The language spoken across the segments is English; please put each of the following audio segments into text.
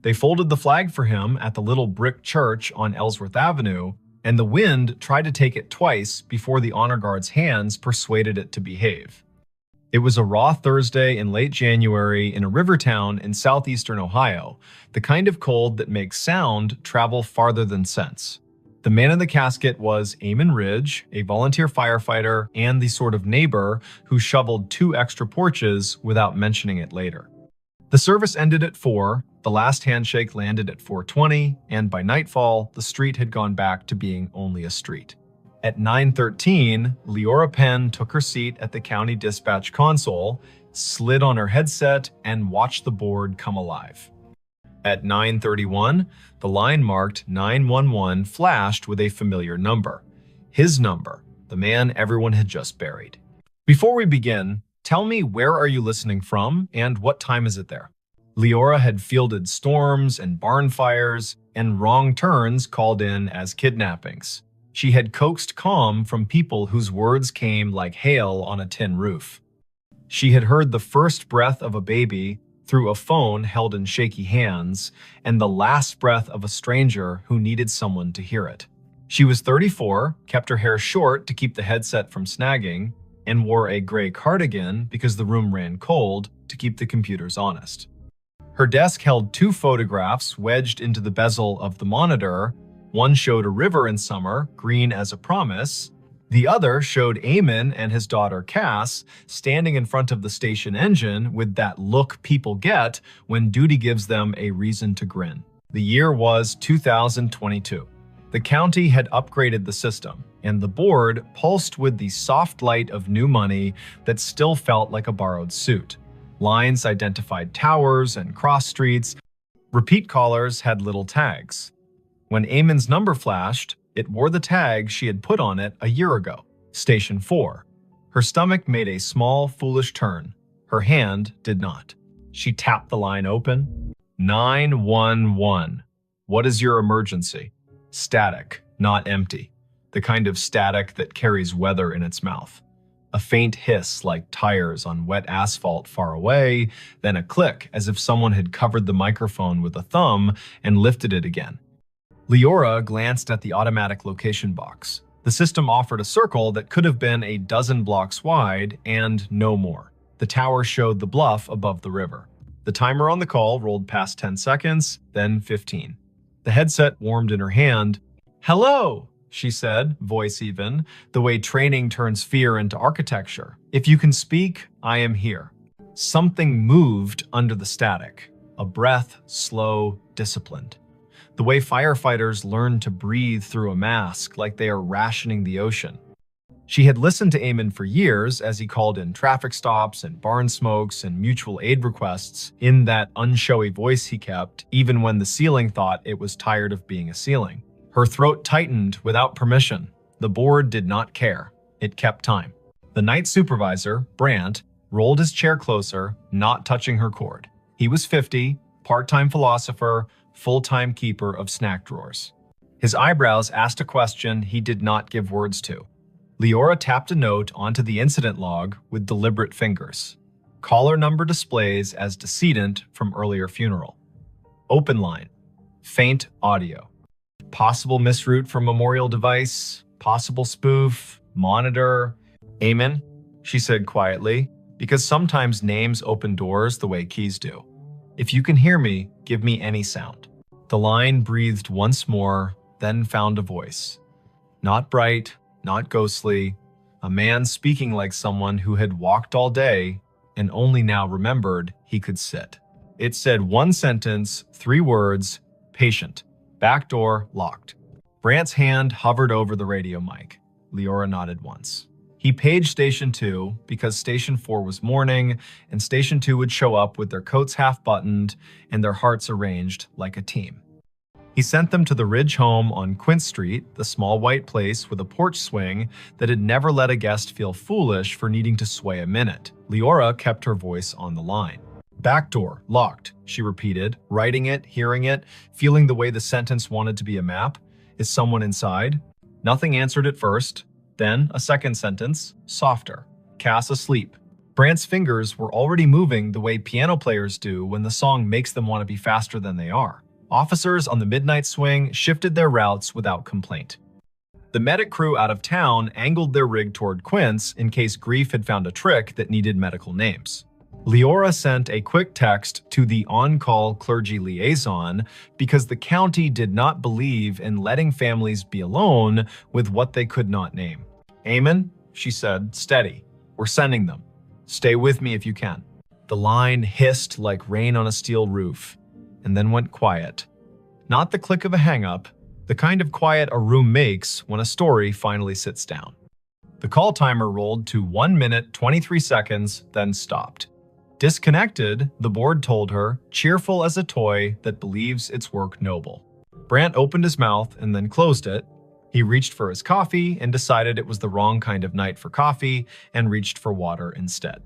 They folded the flag for him at the little brick church on Ellsworth Avenue, and the wind tried to take it twice before the honor guard's hands persuaded it to behave. It was a raw Thursday in late January in a river town in southeastern Ohio, the kind of cold that makes sound travel farther than sense. The man in the casket was Eamon Ridge, a volunteer firefighter and the sort of neighbor who shoveled 2 extra porches without mentioning it later. The service ended at 4, the last handshake landed at 4:20, and by nightfall, the street had gone back to being only a street. At 9:13, Leora Penn took her seat at the county dispatch console, slid on her headset, and watched the board come alive. At 9:31, the line marked 911 flashed with a familiar number. His number, the man everyone had just buried. Before we begin, tell me, where are you listening from and what time is it there? Leora had fielded storms and barn fires, and wrong turns called in as kidnappings. She had coaxed calm from people whose words came like hail on a tin roof. She had heard the first breath of a baby through a phone held in shaky hands, and the last breath of a stranger who needed someone to hear it. She was 34, kept her hair short to keep the headset from snagging, and wore a gray cardigan because the room ran cold to keep the computers honest. Her desk held 2 photographs wedged into the bezel of the monitor. One showed a river in summer, green as a promise. The other showed Eamon and his daughter Cass standing in front of the station engine with that look people get when duty gives them a reason to grin. The year was 2022. The county had upgraded the system, and the board pulsed with the soft light of new money that still felt like a borrowed suit. Lines identified towers and cross streets. Repeat callers had little tags. When Eamon's number flashed, it wore the tag she had put on it a year ago, Station 4. Her stomach made a small, foolish turn. Her hand did not. She tapped the line open. 911. What is your emergency? Static, not empty. The kind of static that carries weather in its mouth. A faint hiss like tires on wet asphalt far away, then a click as if someone had covered the microphone with a thumb and lifted it again. Leora glanced at the automatic location box. The system offered a circle that could have been a dozen blocks wide and no more. The tower showed the bluff above the river. The timer on the call rolled past 10 seconds, then 15. The headset warmed in her hand. "Hello," she said, voice even, the way training turns fear into architecture. "If you can speak, I am here." Something moved under the static. A breath, slow, disciplined. The way firefighters learn to breathe through a mask like they are rationing the ocean. She had listened to Eamon for years as he called in traffic stops and barn smokes and mutual aid requests in that unshowy voice he kept, even when the ceiling thought it was tired of being a ceiling. Her throat tightened without permission. The board did not care. It kept time. The night supervisor, Brandt, rolled his chair closer, not touching her cord. He was 50, part-time philosopher, full-time keeper of snack drawers. His eyebrows asked a question he did not give words to. Leora tapped a note onto the incident log with deliberate fingers. Caller number displays as decedent from earlier funeral. Open line. Faint audio. Possible misroute for memorial device. Possible spoof. Monitor. "Eamon," she said quietly, because sometimes names open doors the way keys do. "If you can hear me, give me any sound." The line breathed once more, then found a voice. Not bright, not ghostly, a man speaking like someone who had walked all day and only now remembered he could sit. It said one sentence, 3 words, patient, back door locked. Brandt's hand hovered over the radio mic. Leora nodded once. He paged Station 2 because Station 4 was morning, and Station 2 would show up with their coats half-buttoned and their hearts arranged like a team. He sent them to the Ridge home on Quint Street, the small white place with a porch swing that had never let a guest feel foolish for needing to sway a minute. Leora kept her voice on the line. "Back door, locked," she repeated, writing it, hearing it, feeling the way the sentence wanted to be a map. "Is someone inside?" Nothing answered at first. Then a second sentence, softer. "Cass asleep." Brant's fingers were already moving the way piano players do when the song makes them want to be faster than they are. Officers on the midnight swing shifted their routes without complaint. The medic crew out of town angled their rig toward Quince in case Grief had found a trick that needed medical names. Leora sent a quick text to the on-call clergy liaison because the county did not believe in letting families be alone with what they could not name. "Amen," she said, "steady. We're sending them. Stay with me if you can." The line hissed like rain on a steel roof, and then went quiet. Not the click of a hang-up, the kind of quiet a room makes when a story finally sits down. The call timer rolled to 1 minute 23 seconds, then stopped. Disconnected, the board told her, cheerful as a toy that believes its work noble. Brant opened his mouth and then closed it. He reached for his coffee and decided it was the wrong kind of night for coffee and reached for water instead.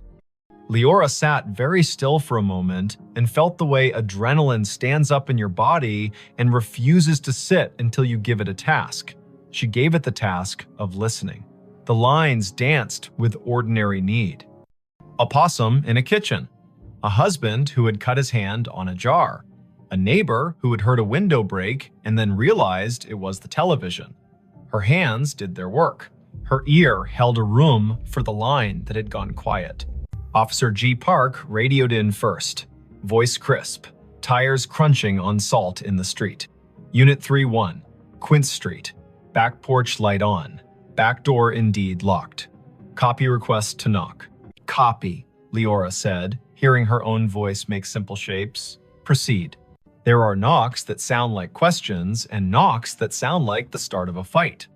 Leora sat very still for a moment and felt the way adrenaline stands up in your body and refuses to sit until you give it a task. She gave it the task of listening. The lines danced with ordinary need. A possum in a kitchen. A husband who had cut his hand on a jar. A neighbor who had heard a window break and then realized it was the television. Her hands did their work. Her ear held a room for the line that had gone quiet. Officer G. Park radioed in first. Voice crisp. Tires crunching on salt in the street. Unit 3-1. Quince Street. Back porch light on. Back door indeed locked. Copy request to knock. "Copy," Leora said, hearing her own voice make simple shapes. "Proceed." There are knocks that sound like questions and knocks that sound like the start of a fight.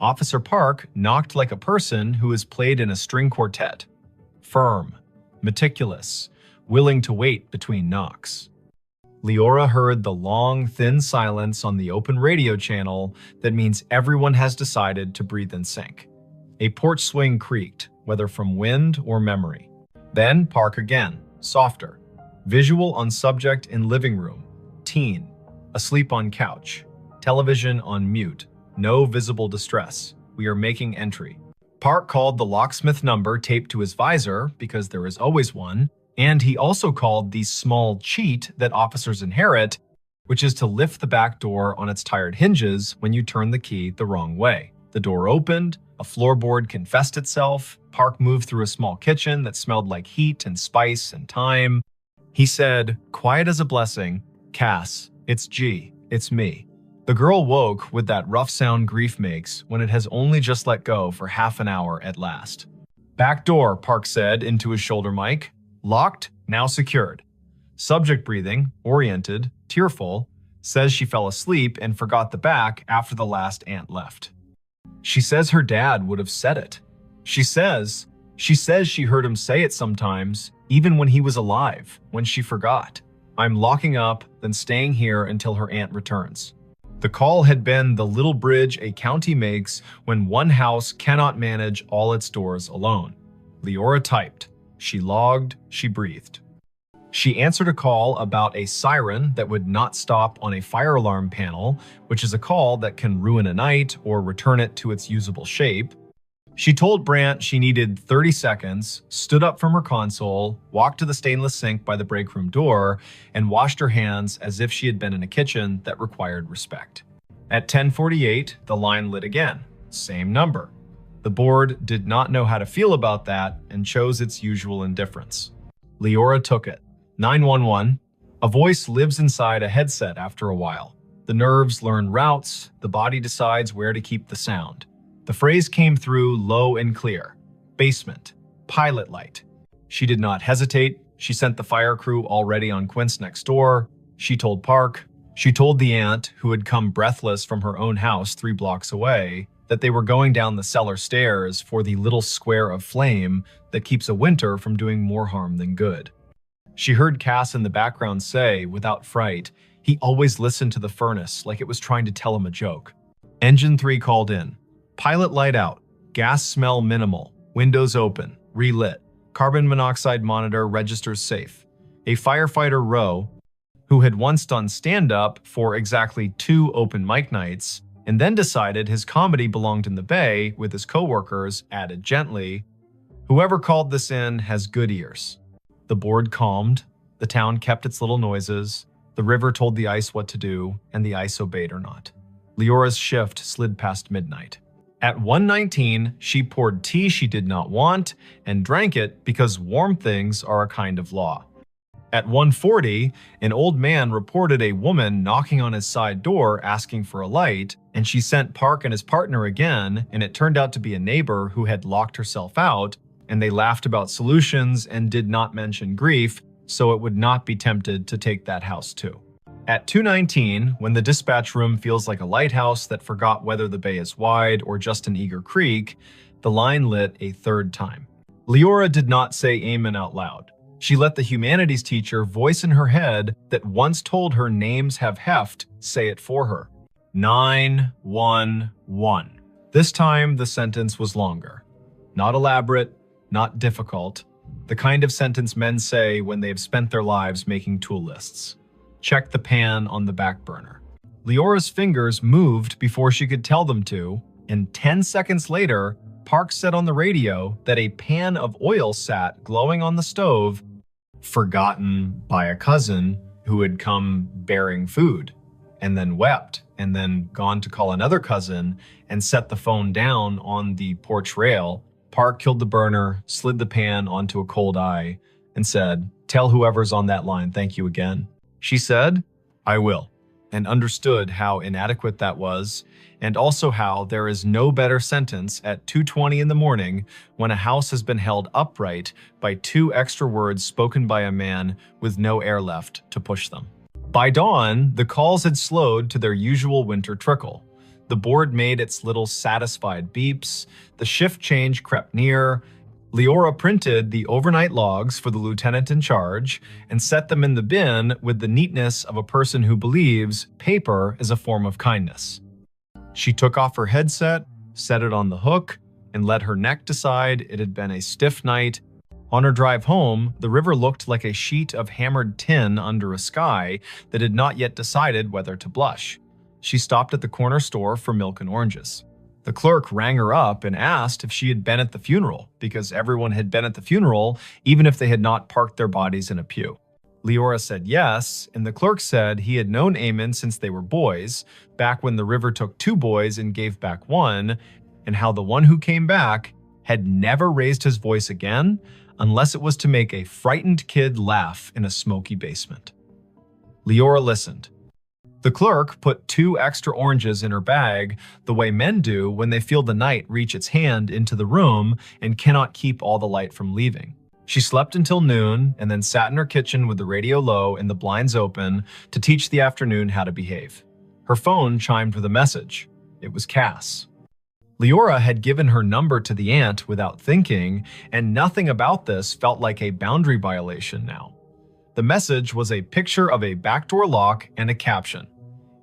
Officer Park knocked like a person who has played in a string quartet. Firm, meticulous, willing to wait between knocks. Leora heard the long, thin silence on the open radio channel that means everyone has decided to breathe in sync. A porch swing creaked, whether from wind or memory. Then Park again, softer. Visual on subject in living room. Teen. Asleep on couch. Television on mute. No visible distress. We are making entry. Park called the locksmith number taped to his visor, because there is always one, and he also called the small cheat that officers inherit, which is to lift the back door on its tired hinges when you turn the key the wrong way. The door opened, a floorboard confessed itself. Park moved through a small kitchen that smelled like heat and spice and thyme. He said, quiet as a blessing, "Cass, it's G, it's me." The girl woke with that rough sound grief makes when it has only just let go for half an hour at last. "Back door," Park said into his shoulder mic. "Locked, now secured." Subject breathing, oriented, tearful, says she fell asleep and forgot the back after the last aunt left. She says her dad would have said it. She says she heard him say it sometimes, even when he was alive, when she forgot. "I'm locking up, then staying here until her aunt returns." The call had been the little bridge a county makes when one house cannot manage all its doors alone. Leora typed. She logged, she breathed. She answered a call about a siren that would not stop on a fire alarm panel, which is a call that can ruin a night or return it to its usable shape. She told Brant she needed 30 seconds, stood up from her console, walked to the stainless sink by the break room door, and washed her hands as if she had been in a kitchen that required respect. At 10:48, the line lit again. Same number. The board did not know how to feel about that and chose its usual indifference. Leora took it. 911. A voice lives inside a headset after a while. The nerves learn routes, the body decides where to keep the sound. The phrase came through low and clear. Basement. Pilot light. She did not hesitate. She sent the fire crew already on Quince next door. She told Park. She told the aunt, who had come breathless from her own house 3 blocks away, that they were going down the cellar stairs for the little square of flame that keeps a winter from doing more harm than good. She heard Cass in the background say, without fright, he always listened to the furnace like it was trying to tell him a joke. Engine 3 called in. Pilot light out. Gas smell minimal. Windows open. Relit. Carbon monoxide monitor registers safe. A firefighter Rowe, who had once done stand-up for exactly 2 open mic nights, and then decided his comedy belonged in the bay with his coworkers, added gently, Whoever called this in has good ears. The board calmed, the town kept its little noises, the river told the ice what to do, and the ice obeyed or not. Leora's shift slid past midnight. At 1:19, she poured tea she did not want and drank it because warm things are a kind of law. At 1:40, an old man reported a woman knocking on his side door asking for a light, and she sent Park and his partner again, and it turned out to be a neighbor who had locked herself out, and they laughed about solutions and did not mention grief, so it would not be tempted to take that house too. At 2:19, when the dispatch room feels like a lighthouse that forgot whether the bay is wide or just an eager creek, the line lit a third time. Leora did not say amen out loud. She let the humanities teacher voice in her head that once told her names have heft say it for her. 911. This time, the sentence was longer. Not elaborate, not difficult. The kind of sentence men say when they've spent their lives making tool lists. Check the pan on the back burner. Leora's fingers moved before she could tell them to, and 10 seconds later, Park said on the radio that a pan of oil sat glowing on the stove, forgotten by a cousin who had come bearing food, and then wept, and then gone to call another cousin and set the phone down on the porch rail. Park killed the burner, slid the pan onto a cold eye, and said, "Tell whoever's on that line thank you again." She said, "I will," and understood how inadequate that was, and also how there is no better sentence at 2:20 in the morning when a house has been held upright by 2 extra words spoken by a man with no air left to push them. By dawn, the calls had slowed to their usual winter trickle. The board made its little satisfied beeps, the shift change crept near. Leora printed the overnight logs for the lieutenant in charge and set them in the bin with the neatness of a person who believes paper is a form of kindness. She took off her headset, set it on the hook, and let her neck decide it had been a stiff night. On her drive home, the river looked like a sheet of hammered tin under a sky that had not yet decided whether to blush. She stopped at the corner store for milk and oranges. The clerk rang her up and asked if she had been at the funeral, because everyone had been at the funeral, even if they had not parked their bodies in a pew. Leora said yes, and the clerk said he had known Eamon since they were boys, back when the river took 2 boys and gave back 1, and how the one who came back had never raised his voice again, unless it was to make a frightened kid laugh in a smoky basement. Leora listened. The clerk put 2 extra oranges in her bag, the way men do when they feel the night reach its hand into the room and cannot keep all the light from leaving. She slept until noon and then sat in her kitchen with the radio low and the blinds open to teach the afternoon how to behave. Her phone chimed with a message. It was Cass. Leora had given her number to the aunt without thinking, and nothing about this felt like a boundary violation now. The message was a picture of a backdoor lock and a caption.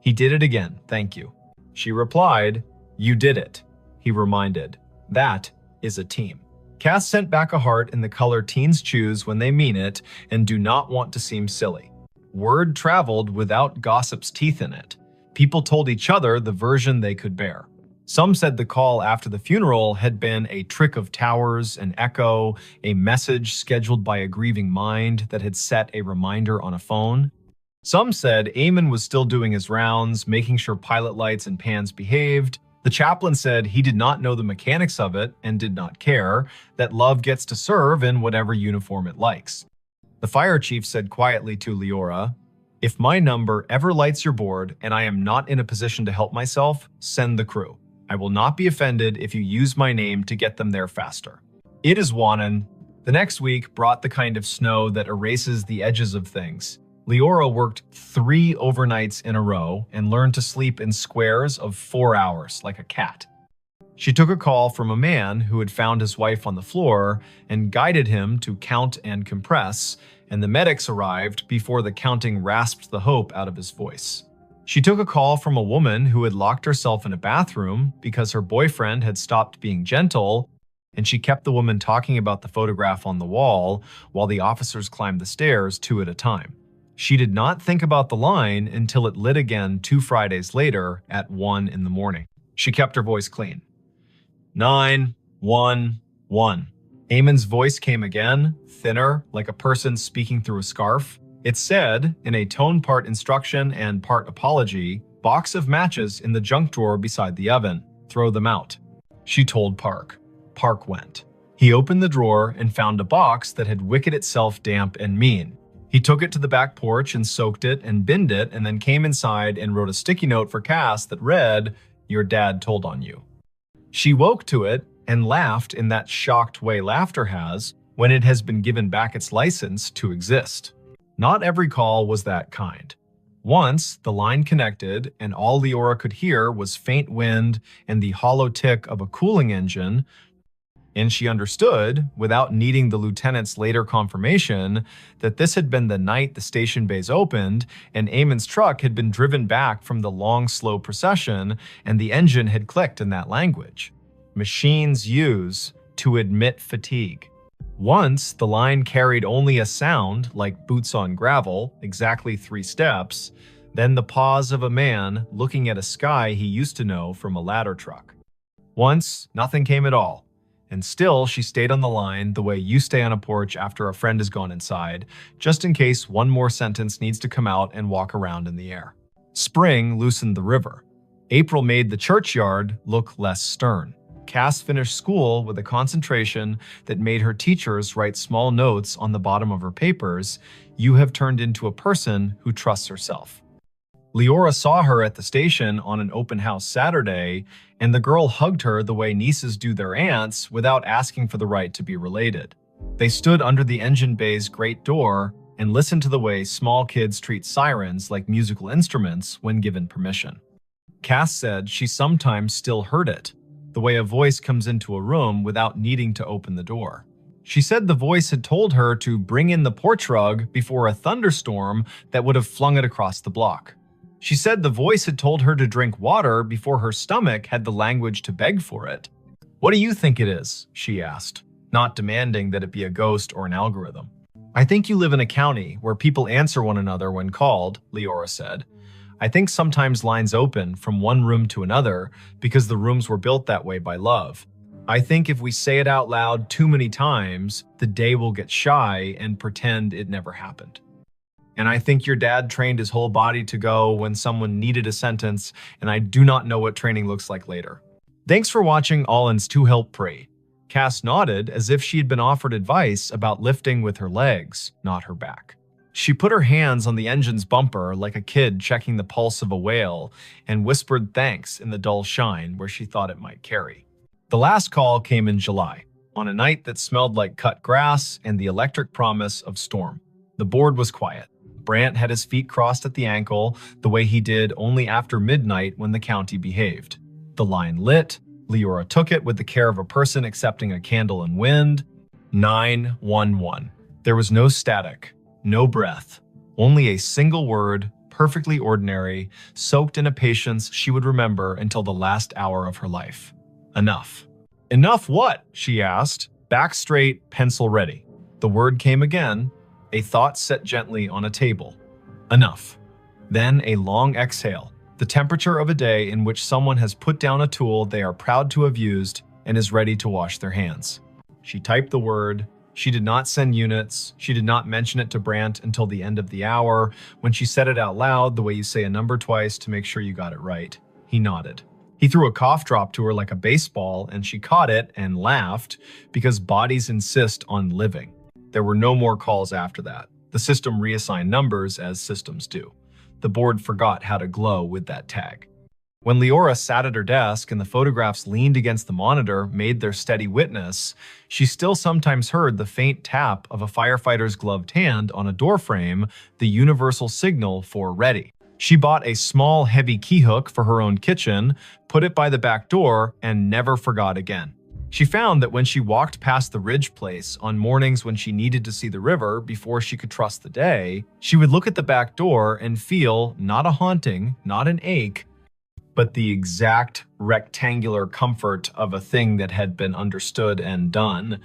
"He did it again, thank you." She replied, "You did it." He reminded, "That is a team." Cass sent back a heart in the color teens choose when they mean it and do not want to seem silly. Word traveled without gossip's teeth in it. People told each other the version they could bear. Some said the call after the funeral had been a trick of towers, an echo, a message scheduled by a grieving mind that had set a reminder on a phone. Some said Eamon was still doing his rounds, making sure pilot lights and pans behaved. The chaplain said he did not know the mechanics of it and did not care, that love gets to serve in whatever uniform it likes. The fire chief said quietly to Leora, "If my number ever lights your board and I am not in a position to help myself, send the crew. I will not be offended if you use my name to get them there faster." It is Wannon. The next week brought the kind of snow that erases the edges of things. Leora worked 3 overnights in a row and learned to sleep in squares of 4 hours like a cat. She took a call from a man who had found his wife on the floor and guided him to count and compress, and the medics arrived before the counting rasped the hope out of his voice. She took a call from a woman who had locked herself in a bathroom because her boyfriend had stopped being gentle, and she kept the woman talking about the photograph on the wall while the officers climbed the stairs 2 at a time. She did not think about the line until it lit again 2 Fridays later at 1 in the morning. She kept her voice clean. 911. Eamon's voice came again, thinner, like a person speaking through a scarf. It said, in a tone part instruction and part apology, "Box of matches in the junk drawer beside the oven. Throw them out." She told Park. Park went. He opened the drawer and found a box that had wicked itself damp and mean. He took it to the back porch and soaked it and binned it, and then came inside and wrote a sticky note for Cass that read, "Your dad told on you." She woke to it and laughed in that shocked way laughter has when it has been given back its license to exist. Not every call was that kind. Once, the line connected, and all Leora could hear was faint wind and the hollow tick of a cooling engine, and she understood, without needing the lieutenant's later confirmation, that this had been the night the station bays opened, and Eamon's truck had been driven back from the long, slow procession, and the engine had clicked in that language. Machines use to admit fatigue. Once, the line carried only a sound, like boots on gravel, exactly 3 steps, then the pause of a man looking at a sky he used to know from a ladder truck. Once, nothing came at all. And still, she stayed on the line the way you stay on a porch after a friend has gone inside, just in case one more sentence needs to come out and walk around in the air. Spring loosened the river. April made the churchyard look less stern. Cass finished school with a concentration that made her teachers write small notes on the bottom of her papers. "You have turned into a person who trusts herself." Leora saw her at the station on an open house Saturday, and the girl hugged her the way nieces do their aunts without asking for the right to be related. They stood under the engine bay's great door and listened to the way small kids treat sirens like musical instruments when given permission. Cass said she sometimes still heard it, the way a voice comes into a room without needing to open the door. She said the voice had told her to bring in the porch rug before a thunderstorm that would have flung it across the block. She said the voice had told her to drink water before her stomach had the language to beg for it. "What do you think it is?" she asked, not demanding that it be a ghost or an algorithm. "I think you live in a county where people answer one another when called," Leora said. "I think sometimes lines open from one room to another because the rooms were built that way by love. I think if we say it out loud too many times, the day will get shy and pretend it never happened. And I think your dad trained his whole body to go when someone needed a sentence, and I do not know what training looks like later." Thanks for watching Allen's To Help Pray. Cass nodded as if she had been offered advice about lifting with her legs, not her back. She put her hands on the engine's bumper like a kid checking the pulse of a whale and whispered thanks in the dull shine where she thought it might carry. The last call came in July, on a night that smelled like cut grass and the electric promise of storm. The board was quiet. Brant had his feet crossed at the ankle, the way he did only after midnight when the county behaved. The line lit. Leora took it with the care of a person accepting a candle in wind. 911. There was no static, no breath, only a single word, perfectly ordinary, soaked in a patience she would remember until the last hour of her life. Enough. "Enough what?" she asked. Back straight, pencil ready. The word came again, a thought set gently on a table. Enough. Then a long exhale, the temperature of a day in which someone has put down a tool they are proud to have used and is ready to wash their hands. She typed the word. She did not send units. She did not mention it to Brant until the end of the hour, when she said it out loud the way you say a number twice to make sure you got it right. He nodded. He threw a cough drop to her like a baseball, and she caught it and laughed because bodies insist on living. There were no more calls after that. The system reassigned numbers as systems do. The board forgot how to glow with that tag. When Leora sat at her desk and the photographs leaned against the monitor made their steady witness, she still sometimes heard the faint tap of a firefighter's gloved hand on a doorframe, the universal signal for ready. She bought a small, heavy key hook for her own kitchen, put it by the back door, and never forgot again. She found that when she walked past the Ridge place on mornings when she needed to see the river before she could trust the day, she would look at the back door and feel not a haunting, not an ache, but the exact rectangular comfort of a thing that had been understood and done.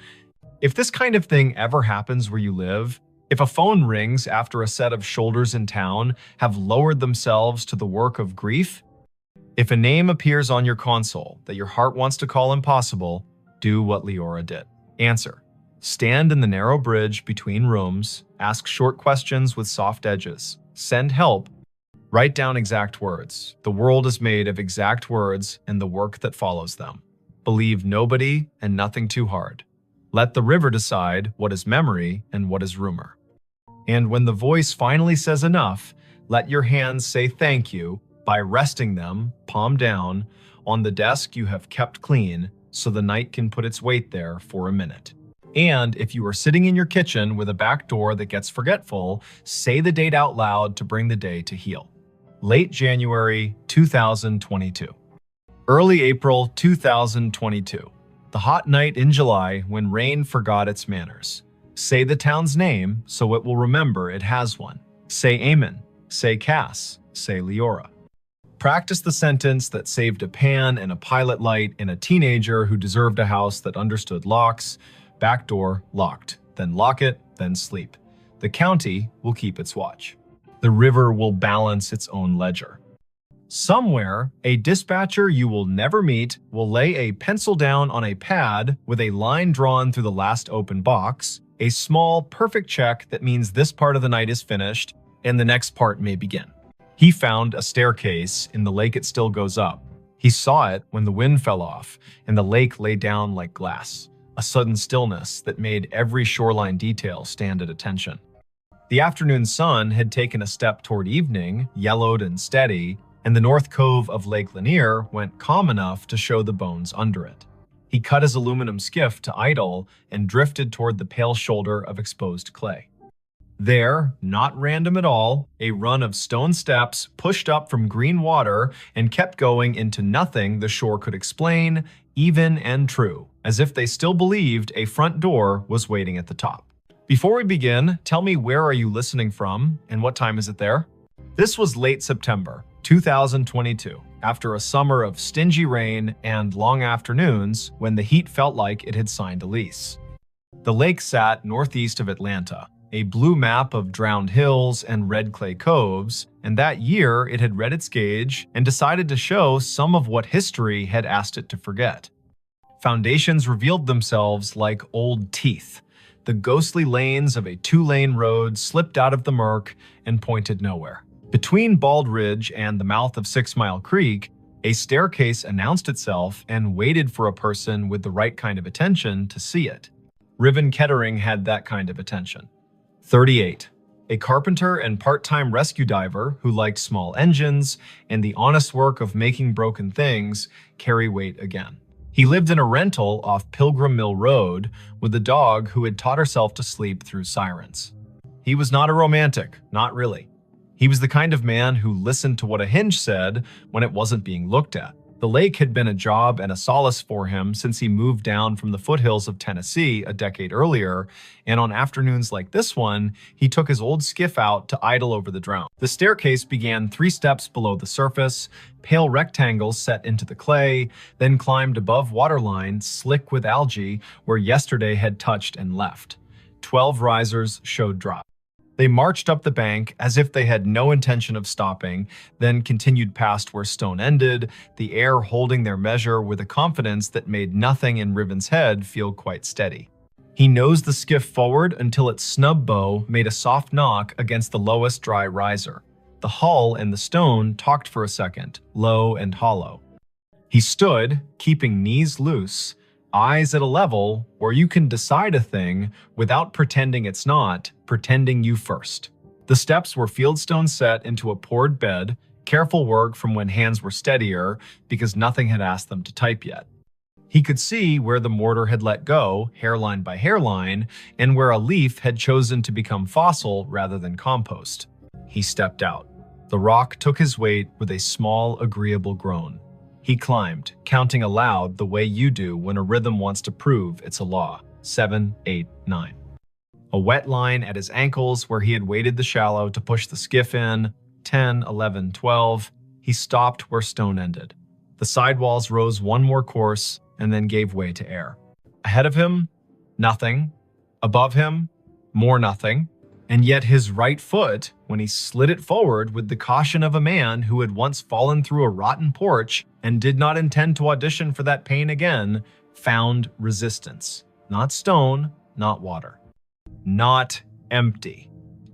If this kind of thing ever happens where you live, if a phone rings after a set of shoulders in town have lowered themselves to the work of grief, if a name appears on your console that your heart wants to call impossible, do what Leora did. Answer. Stand in the narrow bridge between rooms, ask short questions with soft edges, send help, write down exact words. The world is made of exact words and the work that follows them. Believe nobody and nothing too hard. Let the river decide what is memory and what is rumor. And when the voice finally says enough, let your hands say thank you by resting them, palm down, on the desk you have kept clean so the night can put its weight there for a minute. And if you are sitting in your kitchen with a back door that gets forgetful, say the date out loud to bring the day to heal. Late January 2022. Early April 2022. The hot night in July when rain forgot its manners. Say the town's name so it will remember it has one. Say Amen. Say Cass. Say Leora. Practice the sentence that saved a pan and a pilot light in a teenager who deserved a house that understood locks. Back door locked. Then lock it, then sleep. The county will keep its watch. The river will balance its own ledger. Somewhere, a dispatcher you will never meet will lay a pencil down on a pad with a line drawn through the last open box, a small, perfect check that means this part of the night is finished and the next part may begin. He found a staircase in the lake it still goes up. He saw it when the wind fell off and the lake lay down like glass. A sudden stillness that made every shoreline detail stand at attention. The afternoon sun had taken a step toward evening, yellowed and steady, and the north cove of Lake Lanier went calm enough to show the bones under it. He cut his aluminum skiff to idle and drifted toward the pale shoulder of exposed clay. There, not random at all, a run of stone steps pushed up from green water and kept going into nothing the shore could explain, even and true, as if they still believed a front door was waiting at the top. Before we begin, tell me, where are you listening from and what time is it there? This was late September 2022, after a summer of stingy rain and long afternoons when the heat felt like it had signed a lease. The lake sat northeast of Atlanta, a blue map of drowned hills and red clay coves, and that year it had read its gauge and decided to show some of what history had asked it to forget. Foundations revealed themselves like old teeth. The ghostly lanes of a two-lane road slipped out of the murk and pointed nowhere. Between Bald Ridge and the mouth of 6 Mile Creek, a staircase announced itself and waited for a person with the right kind of attention to see it. Riven Kettering had that kind of attention. 38. A carpenter and part-time rescue diver who liked small engines and the honest work of making broken things carry weight again. He lived in a rental off Pilgrim Mill Road with a dog who had taught herself to sleep through sirens. He was not a romantic, not really. He was the kind of man who listened to what a hinge said when it wasn't being looked at. The lake had been a job and a solace for him since he moved down from the foothills of Tennessee a decade earlier, and on afternoons like this one, he took his old skiff out to idle over the drown. The staircase began 3 steps below the surface, pale rectangles set into the clay, then climbed above waterline, slick with algae, where yesterday had touched and left. 12 risers showed drop. They marched up the bank as if they had no intention of stopping, then continued past where stone ended, the air holding their measure with a confidence that made nothing in Riven's head feel quite steady. He nosed the skiff forward until its snub bow made a soft knock against the lowest dry riser. The hull and the stone talked for a second, low and hollow. He stood, keeping knees loose, eyes at a level where you can decide a thing without pretending it's not, pretending you first. The steps were fieldstone set into a poured bed, careful work from when hands were steadier because nothing had asked them to type yet. He could see where the mortar had let go, hairline by hairline, and where a leaf had chosen to become fossil rather than compost. He stepped out. The rock took his weight with a small, agreeable groan. He climbed, counting aloud the way you do when a rhythm wants to prove it's a law. 7, 8, 9. A wet line at his ankles where he had waded the shallow to push the skiff in. 10, 11, 12. He stopped where stone ended. The sidewalls rose one more course and then gave way to air. Ahead of him, nothing. Above him, more nothing. And yet his right foot, when he slid it forward with the caution of a man who had once fallen through a rotten porch and did not intend to audition for that pain again, found resistance. Not stone, not water. Not empty.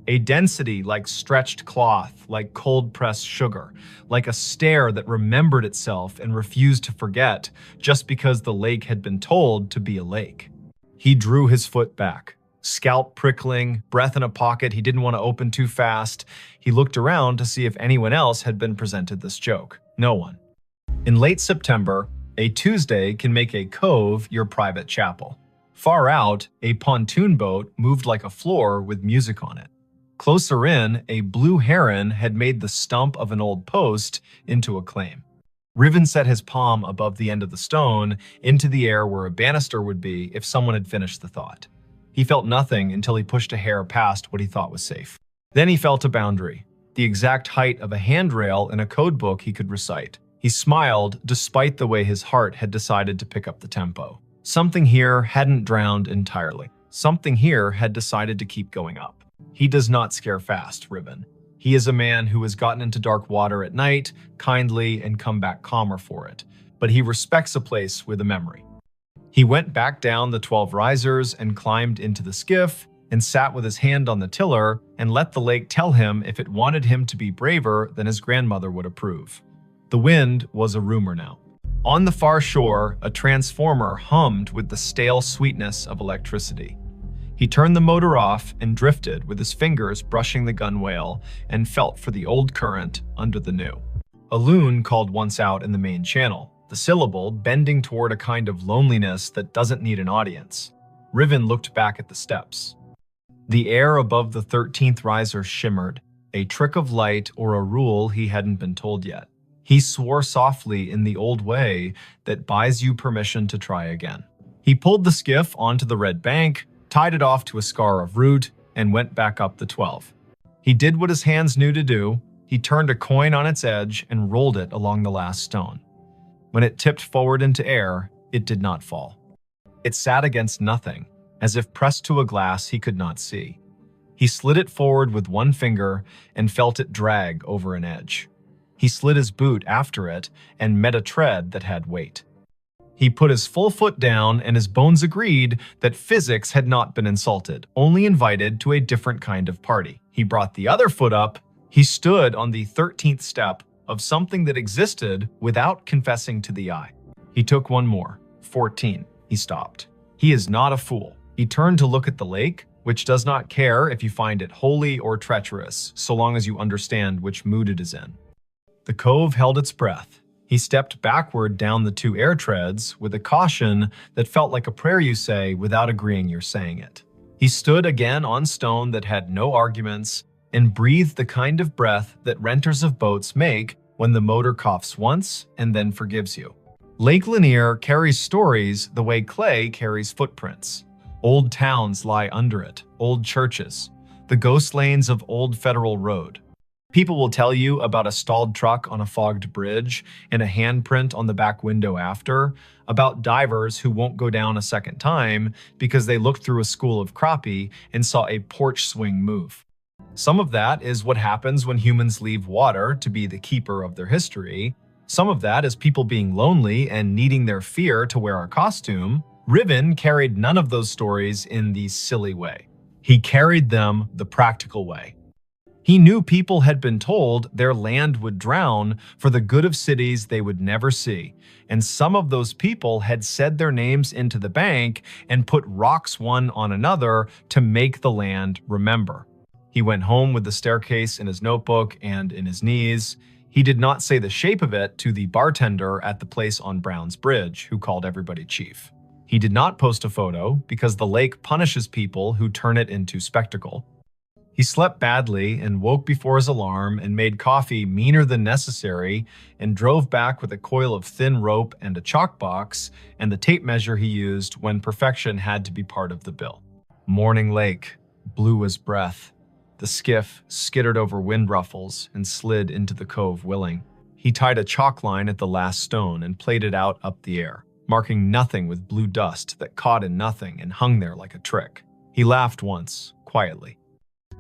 A density like stretched cloth, like cold-pressed sugar, like a stare that remembered itself and refused to forget just because the lake had been told to be a lake. He drew his foot back, scalp prickling, breath in a pocket he didn't want to open too fast. He looked around to see if anyone else had been presented this joke. No one. In late September, a Tuesday can make a cove your private chapel. Far out, a pontoon boat moved like a floor with music on it. Closer in, a blue heron had made the stump of an old post into a claim. Riven set his palm above the end of the stone into the air where a banister would be if someone had finished the thought. He felt nothing until he pushed a hair past what he thought was safe. Then he felt a boundary, the exact height of a handrail in a code book he could recite. He smiled despite the way his heart had decided to pick up the tempo. Something here hadn't drowned entirely. Something here had decided to keep going up. He does not scare fast, Riven. He is a man who has gotten into dark water at night, kindly, and come back calmer for it. But he respects a place with a memory. He went back down the 12 risers and climbed into the skiff and sat with his hand on the tiller and let the lake tell him if it wanted him to be braver than his grandmother would approve. The wind was a rumor now. On the far shore, a transformer hummed with the stale sweetness of electricity. He turned the motor off and drifted with his fingers brushing the gunwale and felt for the old current under the new. A loon called once out in the main channel, the syllable bending toward a kind of loneliness that doesn't need an audience. Riven looked back at the steps. The air above the 13th riser shimmered, a trick of light or a rule he hadn't been told yet. He swore softly in the old way that buys you permission to try again. He pulled the skiff onto the red bank, tied it off to a scar of root, and went back up the 12. He did what his hands knew to do. He turned a coin on its edge and rolled it along the last stone. When it tipped forward into air, it did not fall. It sat against nothing, as if pressed to a glass he could not see. He slid it forward with one finger and felt it drag over an edge. He slid his boot after it and met a tread that had weight. He put his full foot down and his bones agreed that physics had not been insulted, only invited to a different kind of party. He brought the other foot up. He stood on the 13th step of something that existed without confessing to the eye. He took one more. 14. He stopped. He is not a fool. He turned to look at the lake, which does not care if you find it holy or treacherous, so long as you understand which mood it is in. The cove held its breath. He stepped backward down the 2 air treads with a caution that felt like a prayer you say without agreeing you're saying it. He stood again on stone that had no arguments and breathed the kind of breath that renters of boats make when the motor coughs once and then forgives you. Lake Lanier carries stories the way clay carries footprints. Old towns lie under it, old churches, the ghost lanes of Old Federal Road. People will tell you about a stalled truck on a fogged bridge and a handprint on the back window after, about divers who won't go down a second time because they looked through a school of crappie and saw a porch swing move. Some of that is what happens when humans leave water to be the keeper of their history. Some of that is people being lonely and needing their fear to wear a costume. Riven carried none of those stories in the silly way. He carried them the practical way. He knew people had been told their land would drown for the good of cities they would never see, and some of those people had said their names into the bank and put rocks one on another to make the land remember. He went home with the staircase in his notebook and in his knees. He did not say the shape of it to the bartender at the place on Brown's Bridge, who called everybody chief. He did not post a photo because the lake punishes people who turn it into spectacle. He slept badly and woke before his alarm and made coffee meaner than necessary and drove back with a coil of thin rope and a chalk box and the tape measure he used when perfection had to be part of the bill. Morning Lake, blue as breath. The skiff skittered over wind ruffles and slid into the cove willing. He tied a chalk line at the last stone and played it out up the air, marking nothing with blue dust that caught in nothing and hung there like a trick. He laughed once, quietly.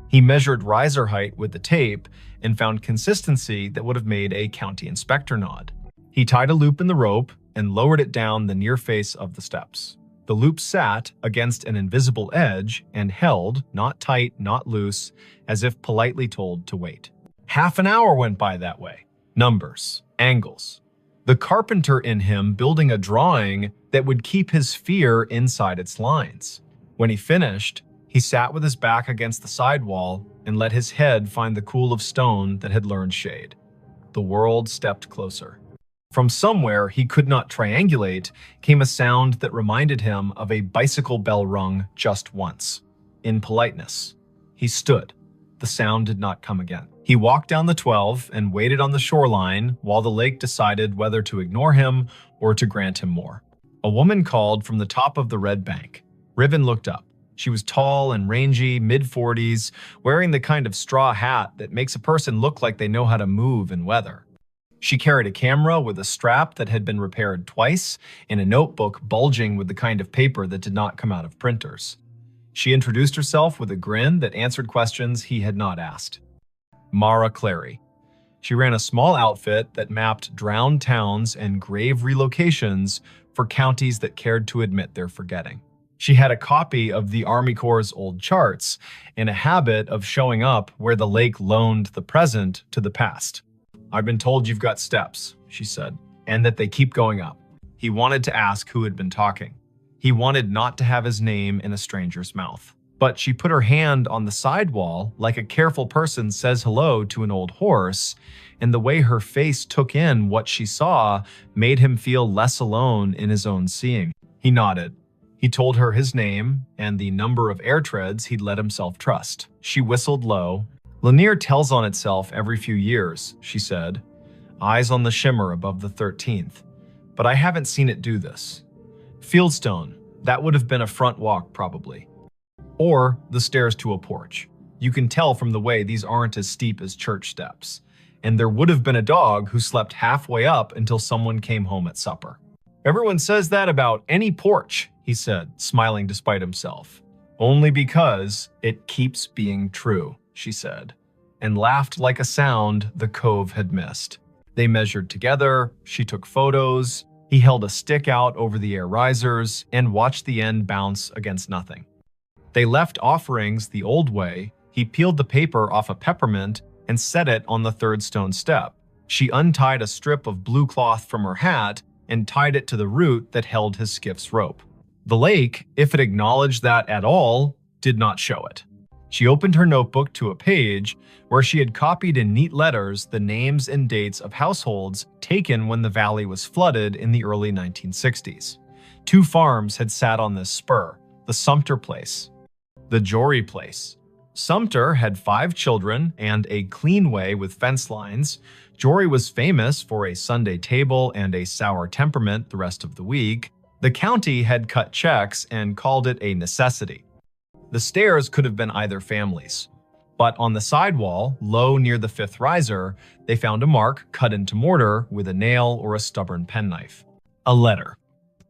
He measured riser height with the tape and found consistency that would have made a county inspector nod. He tied a loop in the rope and lowered it down the near face of the steps. The loop sat against an invisible edge and held, not tight, not loose, as if politely told to wait. Half an hour went by that way. Numbers, angles. The carpenter in him building a drawing that would keep his fear inside its lines. When he finished, he sat with his back against the sidewall and let his head find the cool of stone that had learned shade. The world stepped closer. From somewhere he could not triangulate came a sound that reminded him of a bicycle bell rung just once. In politeness, he stood. The sound did not come again. He walked down the 12 and waited on the shoreline while the lake decided whether to ignore him or to grant him more. A woman called from the top of the red bank. Riven looked up. She was tall and rangy, mid-40s, wearing the kind of straw hat that makes a person look like they know how to move in weather. She carried a camera with a strap that had been repaired twice and a notebook bulging with the kind of paper that did not come out of printers. She introduced herself with a grin that answered questions he had not asked. Mara Clary. She ran a small outfit that mapped drowned towns and grave relocations for counties that cared to admit their forgetting. She had a copy of the Army Corps' old charts and a habit of showing up where the lake loaned the present to the past. "I've been told you've got steps," she said, "and that they keep going up." He wanted to ask who had been talking. He wanted not to have his name in a stranger's mouth. But she put her hand on the sidewall like a careful person says hello to an old horse, and the way her face took in what she saw made him feel less alone in his own seeing. He nodded. He told her his name and the number of air treads he'd let himself trust. She whistled low. "Lanier tells on itself every few years," she said, eyes on the shimmer above the 13th. "But I haven't seen it do this. Fieldstone, that would have been a front walk probably. Or the stairs to a porch. You can tell from the way these aren't as steep as church steps. And there would have been a dog who slept halfway up until someone came home at supper." "Everyone says that about any porch," he said, smiling despite himself. "Only because it keeps being true," she said, and laughed like a sound the cove had missed. They measured together, she took photos, he held a stick out over the air risers and watched the end bounce against nothing. They left offerings the old way. He peeled the paper off a peppermint and set it on the third stone step. She untied a strip of blue cloth from her hat and tied it to the root that held his skiff's rope. The lake, if it acknowledged that at all, did not show it. She opened her notebook to a page where she had copied in neat letters the names and dates of households taken when the valley was flooded in the early 1960s. 2 farms had sat on this spur, the Sumter place, the Jory place. Sumter had 5 children and a clean way with fence lines. Jory was famous for a Sunday table and a sour temperament the rest of the week. The county had cut checks and called it a necessity. The stairs could have been either family's. But on the sidewall, low near the 5th riser, they found a mark cut into mortar with a nail or a stubborn penknife. A letter.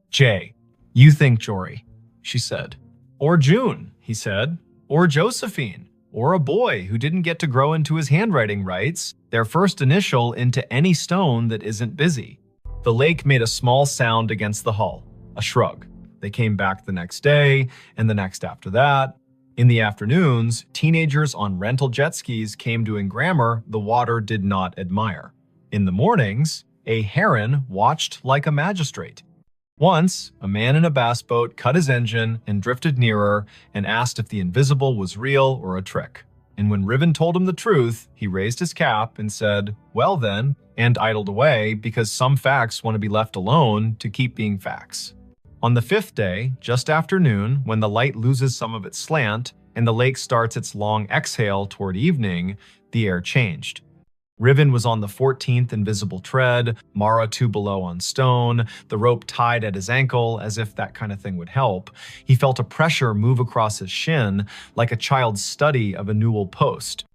"Jay, you think Jory," she said. "Or June," he said. "Or Josephine. Or a boy who didn't get to grow into his handwriting rights, their first initial into any stone that isn't busy." The lake made a small sound against the hull, a shrug. They came back the next day, and the next after that. In the afternoons, teenagers on rental jet skis came doing grammar the water did not admire. In the mornings, a heron watched like a magistrate. Once, a man in a bass boat cut his engine and drifted nearer and asked if the invisible was real or a trick. And when Riven told him the truth, he raised his cap and said, "Well then," and idled away because some facts want to be left alone to keep being facts. On the 5th day, just after noon, when the light loses some of its slant and the lake starts its long exhale toward evening, the air changed. Riven was on the 14th invisible tread, Mara 2 below on stone, the rope tied at his ankle as if that kind of thing would help. He felt a pressure move across his shin like a child's study of a newel post.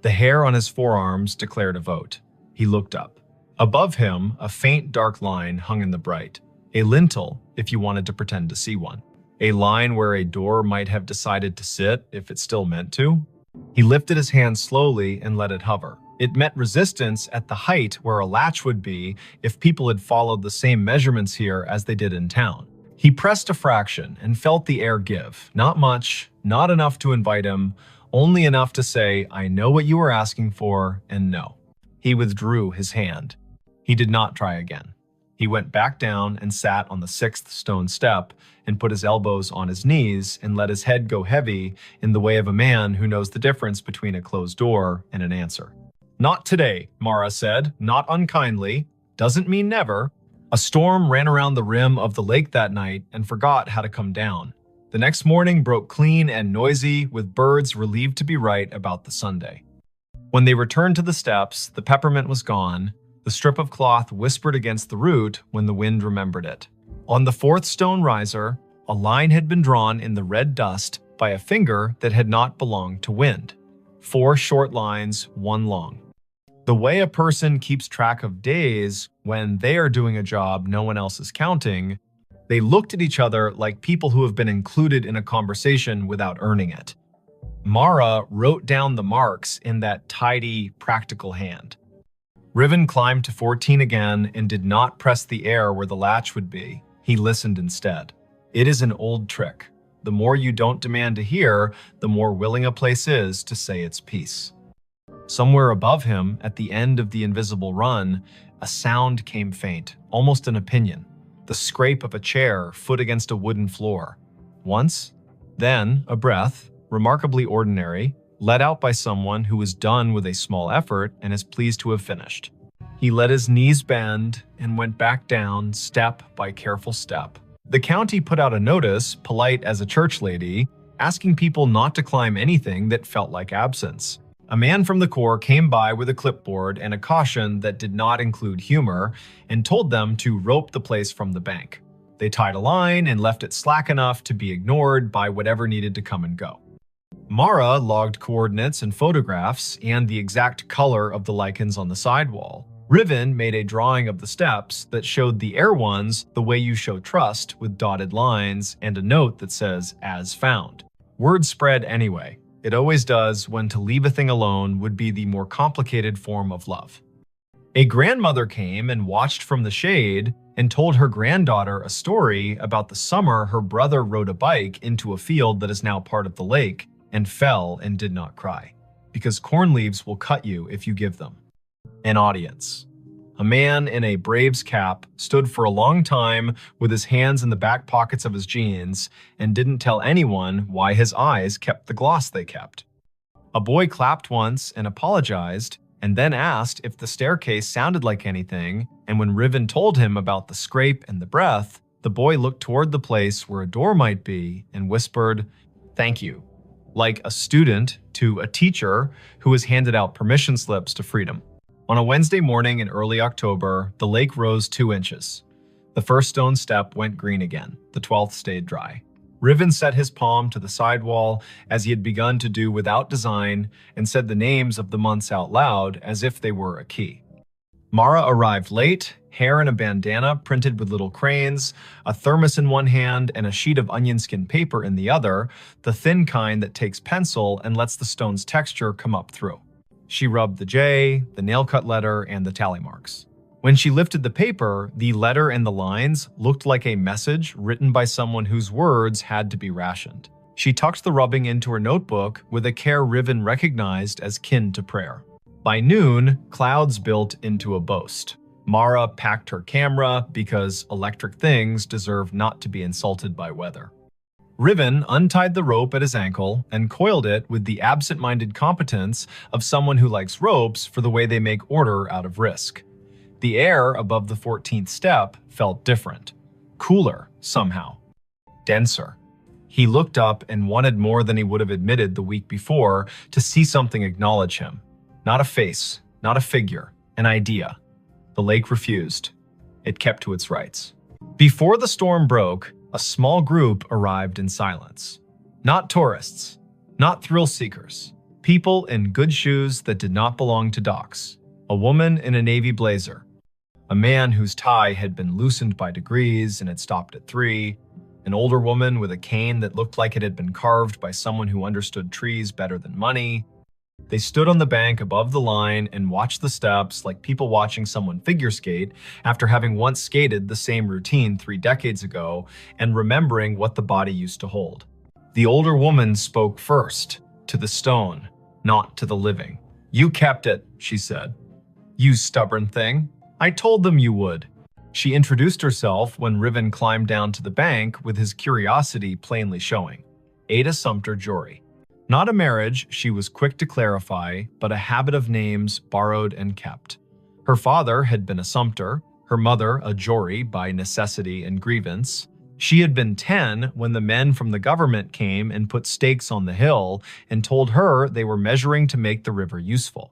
The hair on his forearms declared a vote. He looked up. Above him, a faint dark line hung in the bright. A lintel, if you wanted to pretend to see one. A line where a door might have decided to sit if it still meant to. He lifted his hand slowly and let it hover. It met resistance at the height where a latch would be if people had followed the same measurements here as they did in town. He pressed a fraction and felt the air give. Not much, not enough to invite him, only enough to say, "I know what you were asking for," and no. He withdrew his hand. He did not try again. He went back down and sat on the sixth stone step and put his elbows on his knees and let his head go heavy in the way of a man who knows the difference between a closed door and an answer. "Not today," Mara said, not unkindly. "Doesn't mean never." A storm ran around the rim of the lake that night and forgot how to come down. The next morning broke clean and noisy, with birds relieved to be right about the Sunday. When they returned to the steps, the peppermint was gone. The strip of cloth whispered against the root when the wind remembered it. On the fourth stone riser, a line had been drawn in the red dust by a finger that had not belonged to wind. 4 short lines, 1 long. The way a person keeps track of days when they are doing a job no one else is counting, they looked at each other like people who have been included in a conversation without earning it. Mara wrote down the marks in that tidy, practical hand. Riven climbed to 14 again and did not press the air where the latch would be. He listened instead. It is an old trick. The more you don't demand to hear, the more willing a place is to say its piece. Somewhere above him, at the end of the invisible run, a sound came faint, almost an opinion. The scrape of a chair, foot against a wooden floor. Once, then a breath, remarkably ordinary, let out by someone who was done with a small effort and is pleased to have finished. He let his knees bend and went back down, step by careful step. The county put out a notice, polite as a church lady, asking people not to climb anything that felt like absence. A man from the Corps came by with a clipboard and a caution that did not include humor and told them to rope the place from the bank. They tied a line and left it slack enough to be ignored by whatever needed to come and go. Mara logged coordinates and photographs and the exact color of the lichens on the sidewall. Riven made a drawing of the steps that showed the air ones the way you show trust, with dotted lines and a note that says, "As found." Word spread anyway. It always does when to leave a thing alone would be the more complicated form of love. A grandmother came and watched from the shade and told her granddaughter a story about the summer her brother rode a bike into a field that is now part of the lake and fell and did not cry, because corn leaves will cut you if you give them. An audience. A man in a Braves cap stood for a long time with his hands in the back pockets of his jeans and didn't tell anyone why his eyes kept the gloss they kept. A boy clapped once and apologized, and then asked if the staircase sounded like anything, and when Riven told him about the scrape and the breath, the boy looked toward the place where a door might be and whispered, "Thank you," like a student to a teacher who has handed out permission slips to freedom. On a Wednesday morning in early October, the lake rose 2 inches. The first stone step went green again. The 12th stayed dry. Riven set his palm to the sidewall as he had begun to do without design and said the names of the months out loud as if they were a key. Mara arrived late, hair in a bandana printed with little cranes, a thermos in one hand and a sheet of onion skin paper in the other, the thin kind that takes pencil and lets the stone's texture come up through. She rubbed the J, the nail-cut letter, and the tally marks. When she lifted the paper, the letter and the lines looked like a message written by someone whose words had to be rationed. She tucked the rubbing into her notebook with a care Riven recognized as kin to prayer. By noon, clouds built into a boast. Mara packed her camera because electric things deserve not to be insulted by weather. Riven untied the rope at his ankle and coiled it with the absent-minded competence of someone who likes ropes for the way they make order out of risk. The air above the 14th step felt different. Cooler, somehow. Denser. He looked up and wanted more than he would have admitted the week before to see something acknowledge him. Not a face, not a figure, an idea. The lake refused. It kept to its rights. Before the storm broke, a small group arrived in silence. Not tourists, not thrill seekers. People in good shoes that did not belong to docks. A woman in a navy blazer. A man whose tie had been loosened by degrees and had stopped at 3. An older woman with a cane that looked like it had been carved by someone who understood trees better than money. They stood on the bank above the line and watched the steps like people watching someone figure skate after having once skated the same routine 3 decades ago and remembering what the body used to hold. The older woman spoke first, to the stone, not to the living. "You kept it," she said. "You stubborn thing. I told them you would." She introduced herself when Riven climbed down to the bank with his curiosity plainly showing. Ada Sumter Jory. Not a marriage, she was quick to clarify, but a habit of names borrowed and kept. Her father had been a Sumter, her mother a Jory by necessity and grievance. She had been 10 when the men from the government came and put stakes on the hill and told her they were measuring to make the river useful.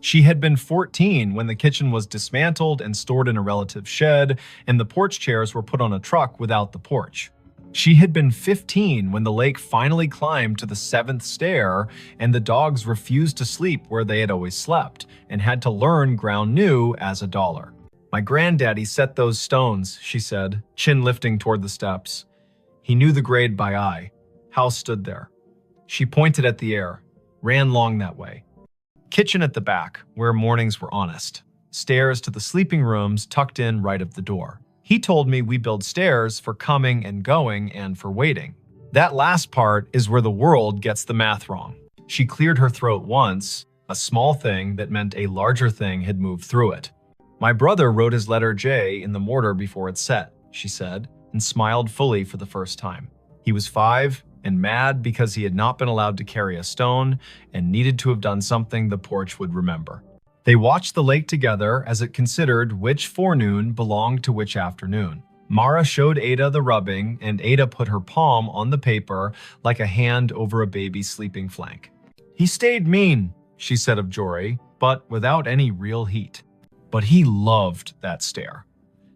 She had been 14 when the kitchen was dismantled and stored in a relative's shed, and the porch chairs were put on a truck without the porch. She had been 15 when the lake finally climbed to the 7th stair and the dogs refused to sleep where they had always slept and had to learn ground new as $1. "My granddaddy set those stones," she said, chin lifting toward the steps. He knew the grade by eye. House stood there. She pointed at the air, ran long that way. Kitchen at the back, where mornings were honest. Stairs to the sleeping rooms tucked in right of the door. He told me we build stairs for coming and going and for waiting. That last part is where the world gets the math wrong. She cleared her throat once, a small thing that meant a larger thing had moved through it. "My brother wrote his letter J in the mortar before it set," she said, and smiled fully for the first time. He was 5 and mad because he had not been allowed to carry a stone and needed to have done something the porch would remember. They watched the lake together as it considered which forenoon belonged to which afternoon. Mara showed Ada the rubbing, and Ada put her palm on the paper like a hand over a baby's sleeping flank. "He stayed mean," she said of Jory, but without any real heat. But he loved that stair.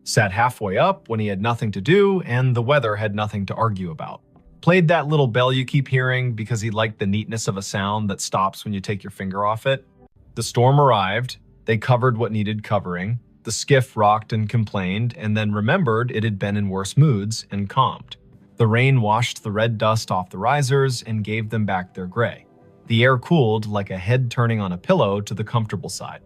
Sat halfway up when he had nothing to do and the weather had nothing to argue about. Played that little bell you keep hearing because he liked the neatness of a sound that stops when you take your finger off it. The storm arrived, they covered what needed covering, the skiff rocked and complained, and then remembered it had been in worse moods and calmed. The rain washed the red dust off the risers and gave them back their gray. The air cooled like a head turning on a pillow to the comfortable side.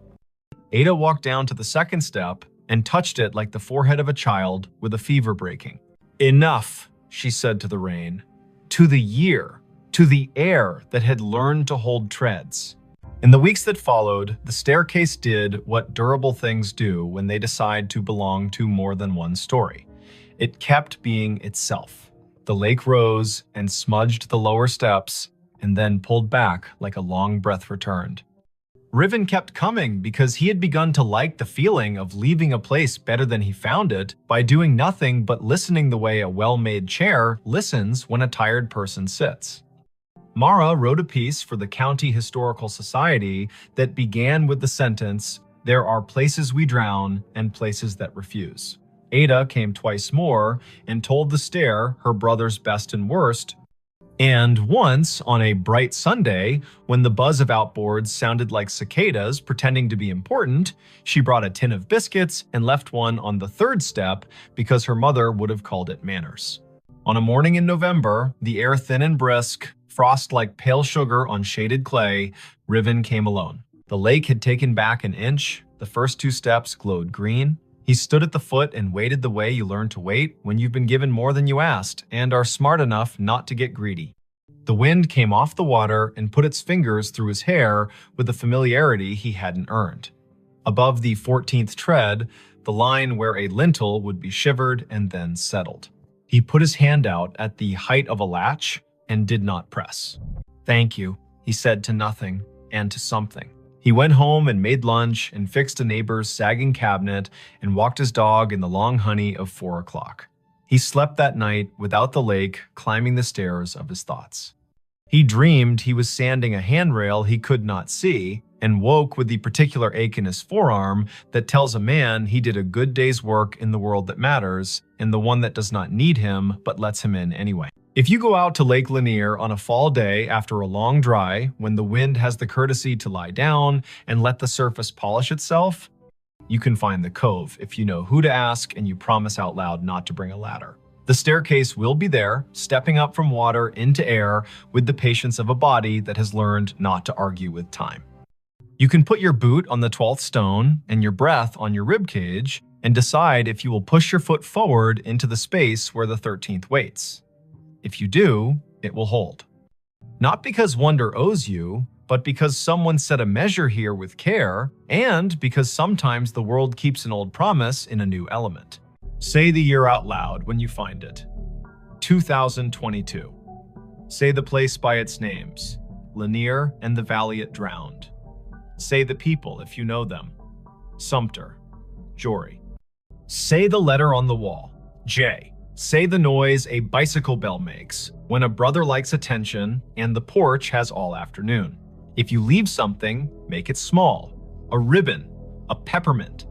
Ada walked down to the second step and touched it like the forehead of a child with a fever breaking. "Enough," she said to the rain, to the year, to the air that had learned to hold treads. In the weeks that followed, the staircase did what durable things do when they decide to belong to more than one story. It kept being itself. The lake rose and smudged the lower steps and then pulled back like a long breath returned. Riven kept coming because he had begun to like the feeling of leaving a place better than he found it by doing nothing but listening the way a well-made chair listens when a tired person sits. Mara wrote a piece for the County Historical Society that began with the sentence, "There are places we drown and places that refuse." Ada came twice more and told the stair her brother's best and worst. And once, on a bright Sunday, when the buzz of outboards sounded like cicadas pretending to be important, she brought a tin of biscuits and left one on the 3rd step because her mother would have called it manners. On a morning in November, the air thin and brisk, frost like pale sugar on shaded clay, Riven came alone. The lake had taken back an inch, the first 2 steps glowed green. He stood at the foot and waited the way you learn to wait when you've been given more than you asked and are smart enough not to get greedy. The wind came off the water and put its fingers through his hair with a familiarity he hadn't earned. Above the 14th tread, the line where a lintel would be shivered and then settled. He put his hand out at the height of a latch and did not press. "Thank you," he said to nothing and to something. He went home and made lunch and fixed a neighbor's sagging cabinet and walked his dog in the long honey of 4 o'clock. He slept that night without the lake climbing the stairs of his thoughts. He dreamed he was sanding a handrail he could not see and woke with the particular ache in his forearm that tells a man he did a good day's work in the world that matters and the one that does not need him but lets him in anyway. If you go out to Lake Lanier on a fall day after a long dry, when the wind has the courtesy to lie down and let the surface polish itself, you can find the cove if you know who to ask and you promise out loud not to bring a ladder. The staircase will be there, stepping up from water into air with the patience of a body that has learned not to argue with time. You can put your boot on the 12th stone and your breath on your rib cage and decide if you will push your foot forward into the space where the 13th waits. If you do, it will hold. Not because wonder owes you, but because someone set a measure here with care, and because sometimes the world keeps an old promise in a new element. Say the year out loud when you find it. 2022. Say the place by its names, Lanier and the valley it drowned. Say the people if you know them, Sumter, Jory. Say the letter on the wall, J. Say the noise a bicycle bell makes when a brother likes attention and the porch has all afternoon. If you leave something, make it small, a ribbon, a peppermint.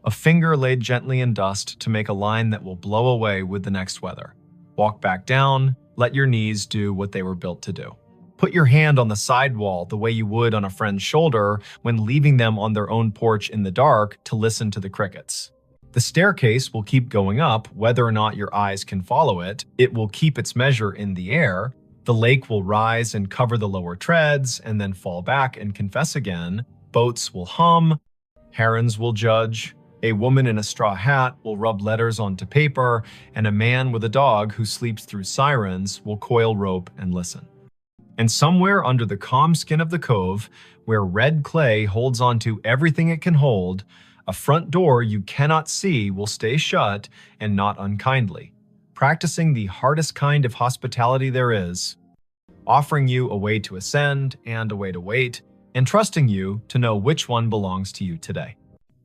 A finger laid gently in dust to make a line that will blow away with the next weather. Walk back down, let your knees do what they were built to do. Put your hand on the sidewall the way you would on a friend's shoulder when leaving them on their own porch in the dark to listen to the crickets. The staircase will keep going up whether or not your eyes can follow it. It will keep its measure in the air. The lake will rise and cover the lower treads and then fall back and confess again. Boats will hum. Herons will judge. A woman in a straw hat will rub letters onto paper, and a man with a dog who sleeps through sirens will coil rope and listen. And somewhere under the calm skin of the cove, where red clay holds onto everything it can hold, a front door you cannot see will stay shut and not unkindly, practicing the hardest kind of hospitality there is, offering you a way to ascend and a way to wait, and trusting you to know which one belongs to you today.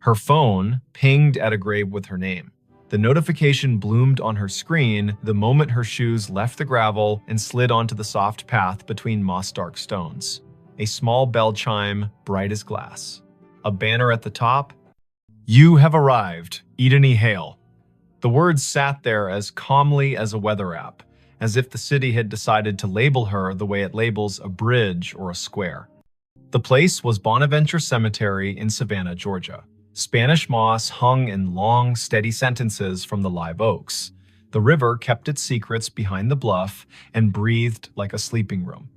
Her phone pinged at a grave with her name. The notification bloomed on her screen the moment her shoes left the gravel and slid onto the soft path between moss-dark stones. A small bell chime, bright as glass. A banner at the top. You have arrived, Eden E. Hale. The words sat there as calmly as a weather app, as if the city had decided to label her the way it labels a bridge or a square. The place was Bonaventure Cemetery in Savannah, Georgia. Spanish moss hung in long, steady sentences from the live oaks. The river kept its secrets behind the bluff and breathed like a sleeping room.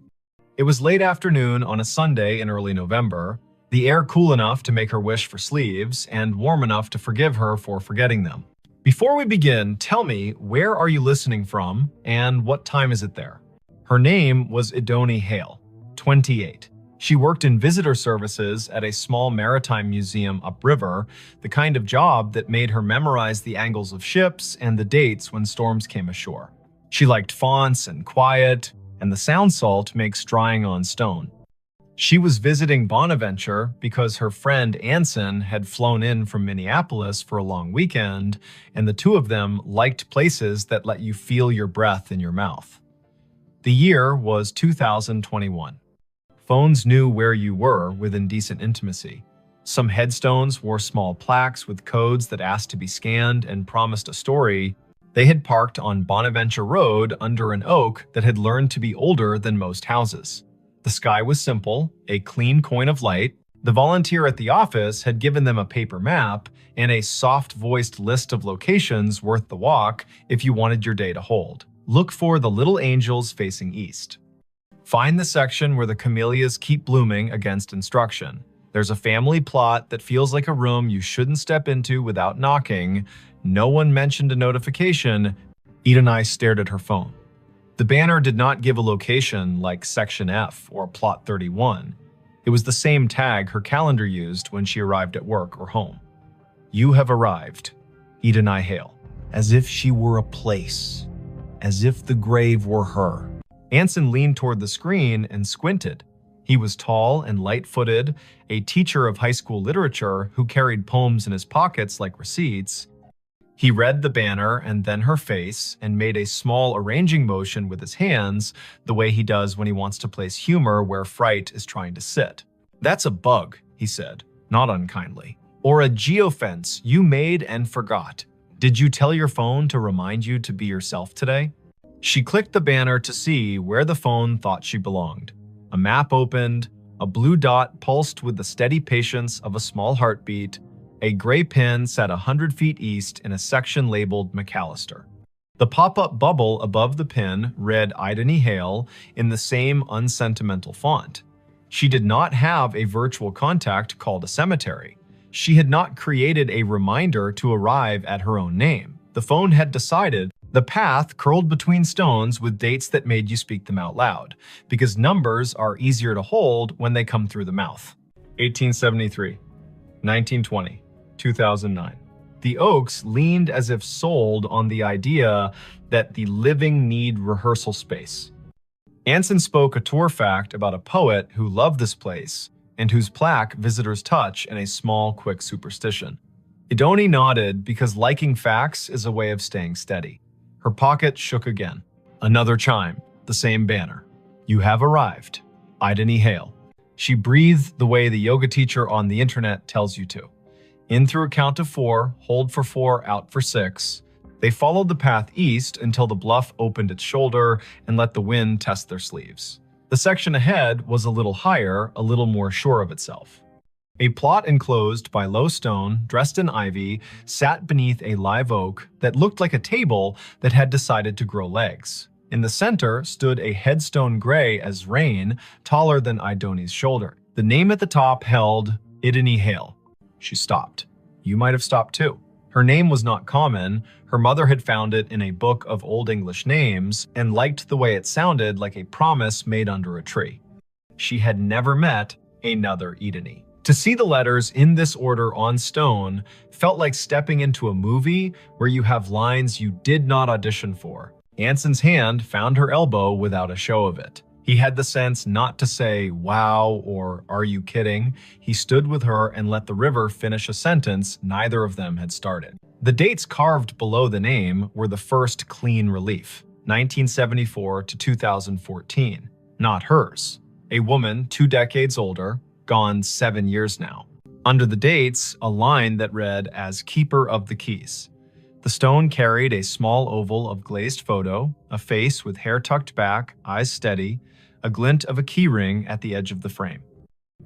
It was late afternoon on a Sunday in early November, the air cool enough to make her wish for sleeves and warm enough to forgive her for forgetting them. Before we begin, tell me, where are you listening from and what time is it there? Her name was Idoni Hale, 28. She worked in visitor services at a small maritime museum upriver, the kind of job that made her memorize the angles of ships and the dates when storms came ashore. She liked fonts and quiet, and the sound salt makes drying on stone. She was visiting Bonaventure because her friend Anson had flown in from Minneapolis for a long weekend, and the two of them liked places that let you feel your breath in your mouth. The year was 2021. Phones knew where you were within decent intimacy. Some headstones wore small plaques with codes that asked to be scanned and promised a story. They had parked on Bonaventure Road under an oak that had learned to be older than most houses. The sky was simple, a clean coin of light. The volunteer at the office had given them a paper map and a soft-voiced list of locations worth the walk if you wanted your day to hold. Look for the little angels facing east. Find the section where the camellias keep blooming against instruction. There's a family plot that feels like a room you shouldn't step into without knocking. No one mentioned a notification. Idoni stared at her phone. The banner did not give a location like Section F or Plot 31. It was the same tag her calendar used when she arrived at work or home. You have arrived, Idoni Hale. As if she were a place. As if the grave were her. Anson leaned toward the screen and squinted. He was tall and light-footed, a teacher of high school literature who carried poems in his pockets like receipts. He read the banner and then her face and made a small arranging motion with his hands, the way he does when he wants to place humor where fright is trying to sit. That's a bug, he said, not unkindly. Or a geofence you made and forgot. Did you tell your phone to remind you to be yourself today? She clicked the banner to see where the phone thought she belonged. A map opened, a blue dot pulsed with the steady patience of a small heartbeat. A gray pin sat 100 feet east in a section labeled McAllister. The pop-up bubble above the pin read Ideni Hale in the same unsentimental font. She did not have a virtual contact called a cemetery. She had not created a reminder to arrive at her own name. The phone had decided the path curled between stones with dates that made you speak them out loud, because numbers are easier to hold when they come through the mouth. 1873, 1920, 2009. The Oaks leaned as if sold on the idea that the living need rehearsal space. Anson spoke a tour fact about a poet who loved this place and whose plaque visitors touch in a small, quick superstition. Idoni nodded because liking facts is a way of staying steady. Her pocket shook again. Another chime, the same banner. You have arrived. Ideni Hale. She breathed the way the yoga teacher on the internet tells you to. In through a count of 4, hold for 4, out for 6. They followed the path east until the bluff opened its shoulder and let the wind test their sleeves. The section ahead was a little higher, a little more sure of itself. A plot enclosed by low stone, dressed in ivy, sat beneath a live oak that looked like a table that had decided to grow legs. In the center stood a headstone gray as rain, taller than Idoni's shoulder. The name at the top held Ideni Hale. She stopped. You might have stopped too. Her name was not common. Her mother had found it in a book of Old English names and liked the way it sounded like a promise made under a tree. She had never met another Ideni. To see the letters in this order on stone felt like stepping into a movie where you have lines you did not audition for. Anson's hand found her elbow without a show of it. He had the sense not to say, wow, or are you kidding? He stood with her and let the river finish a sentence neither of them had started. The dates carved below the name were the first clean relief, 1974 to 2014, not hers. A woman 2 decades older, gone 7 years now. Under the dates, a line that read as Keeper of the Keys. The stone carried a small oval of glazed photo, a face with hair tucked back, eyes steady, a glint of a key ring at the edge of the frame.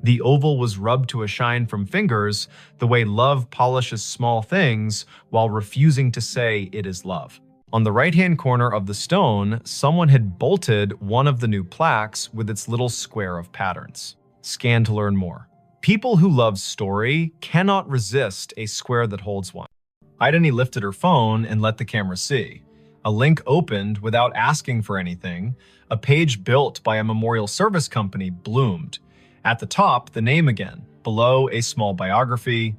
The oval was rubbed to a shine from fingers, the way love polishes small things while refusing to say it is love. On the right-hand corner of the stone, someone had bolted one of the new plaques with its little square of patterns. Scan to learn more. People who love story cannot resist a square that holds one. Ideni lifted her phone and let the camera see. A link opened without asking for anything. A page built by a memorial service company bloomed. At the top, the name again. Below, a small biography.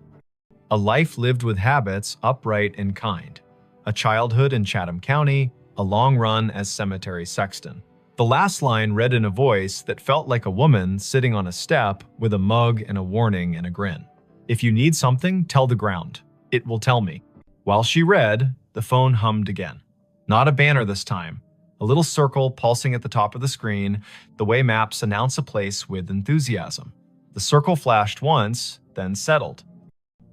A life lived with habits, upright and kind. A childhood in Chatham County. A long run as cemetery sexton. The last line read in a voice that felt like a woman sitting on a step with a mug and a warning and a grin. If you need something, tell the ground. It will tell me. While she read, the phone hummed again. Not a banner this time. A little circle pulsing at the top of the screen, the way maps announce a place with enthusiasm. The circle flashed once, then settled.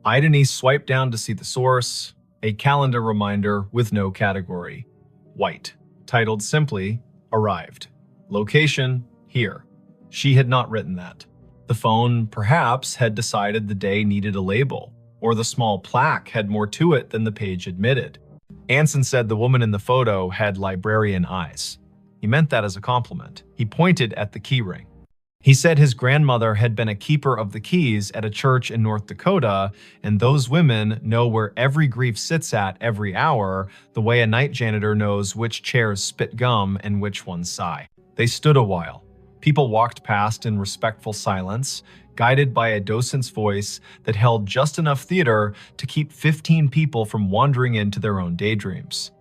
Ideni swiped down to see the source, a calendar reminder with no category. White, titled simply, Arrived. Location, here. She had not written that. The phone, perhaps, had decided the day needed a label, or the small plaque had more to it than the page admitted. Anson said the woman in the photo had librarian eyes. He meant that as a compliment. He pointed at the key ring. He said his grandmother had been a keeper of the keys at a church in North Dakota, and those women know where every grief sits at every hour, the way a night janitor knows which chairs spit gum and which ones sigh. They stood a while. People walked past in respectful silence, guided by a docent's voice that held just enough theater to keep 15 people from wandering into their own daydreams.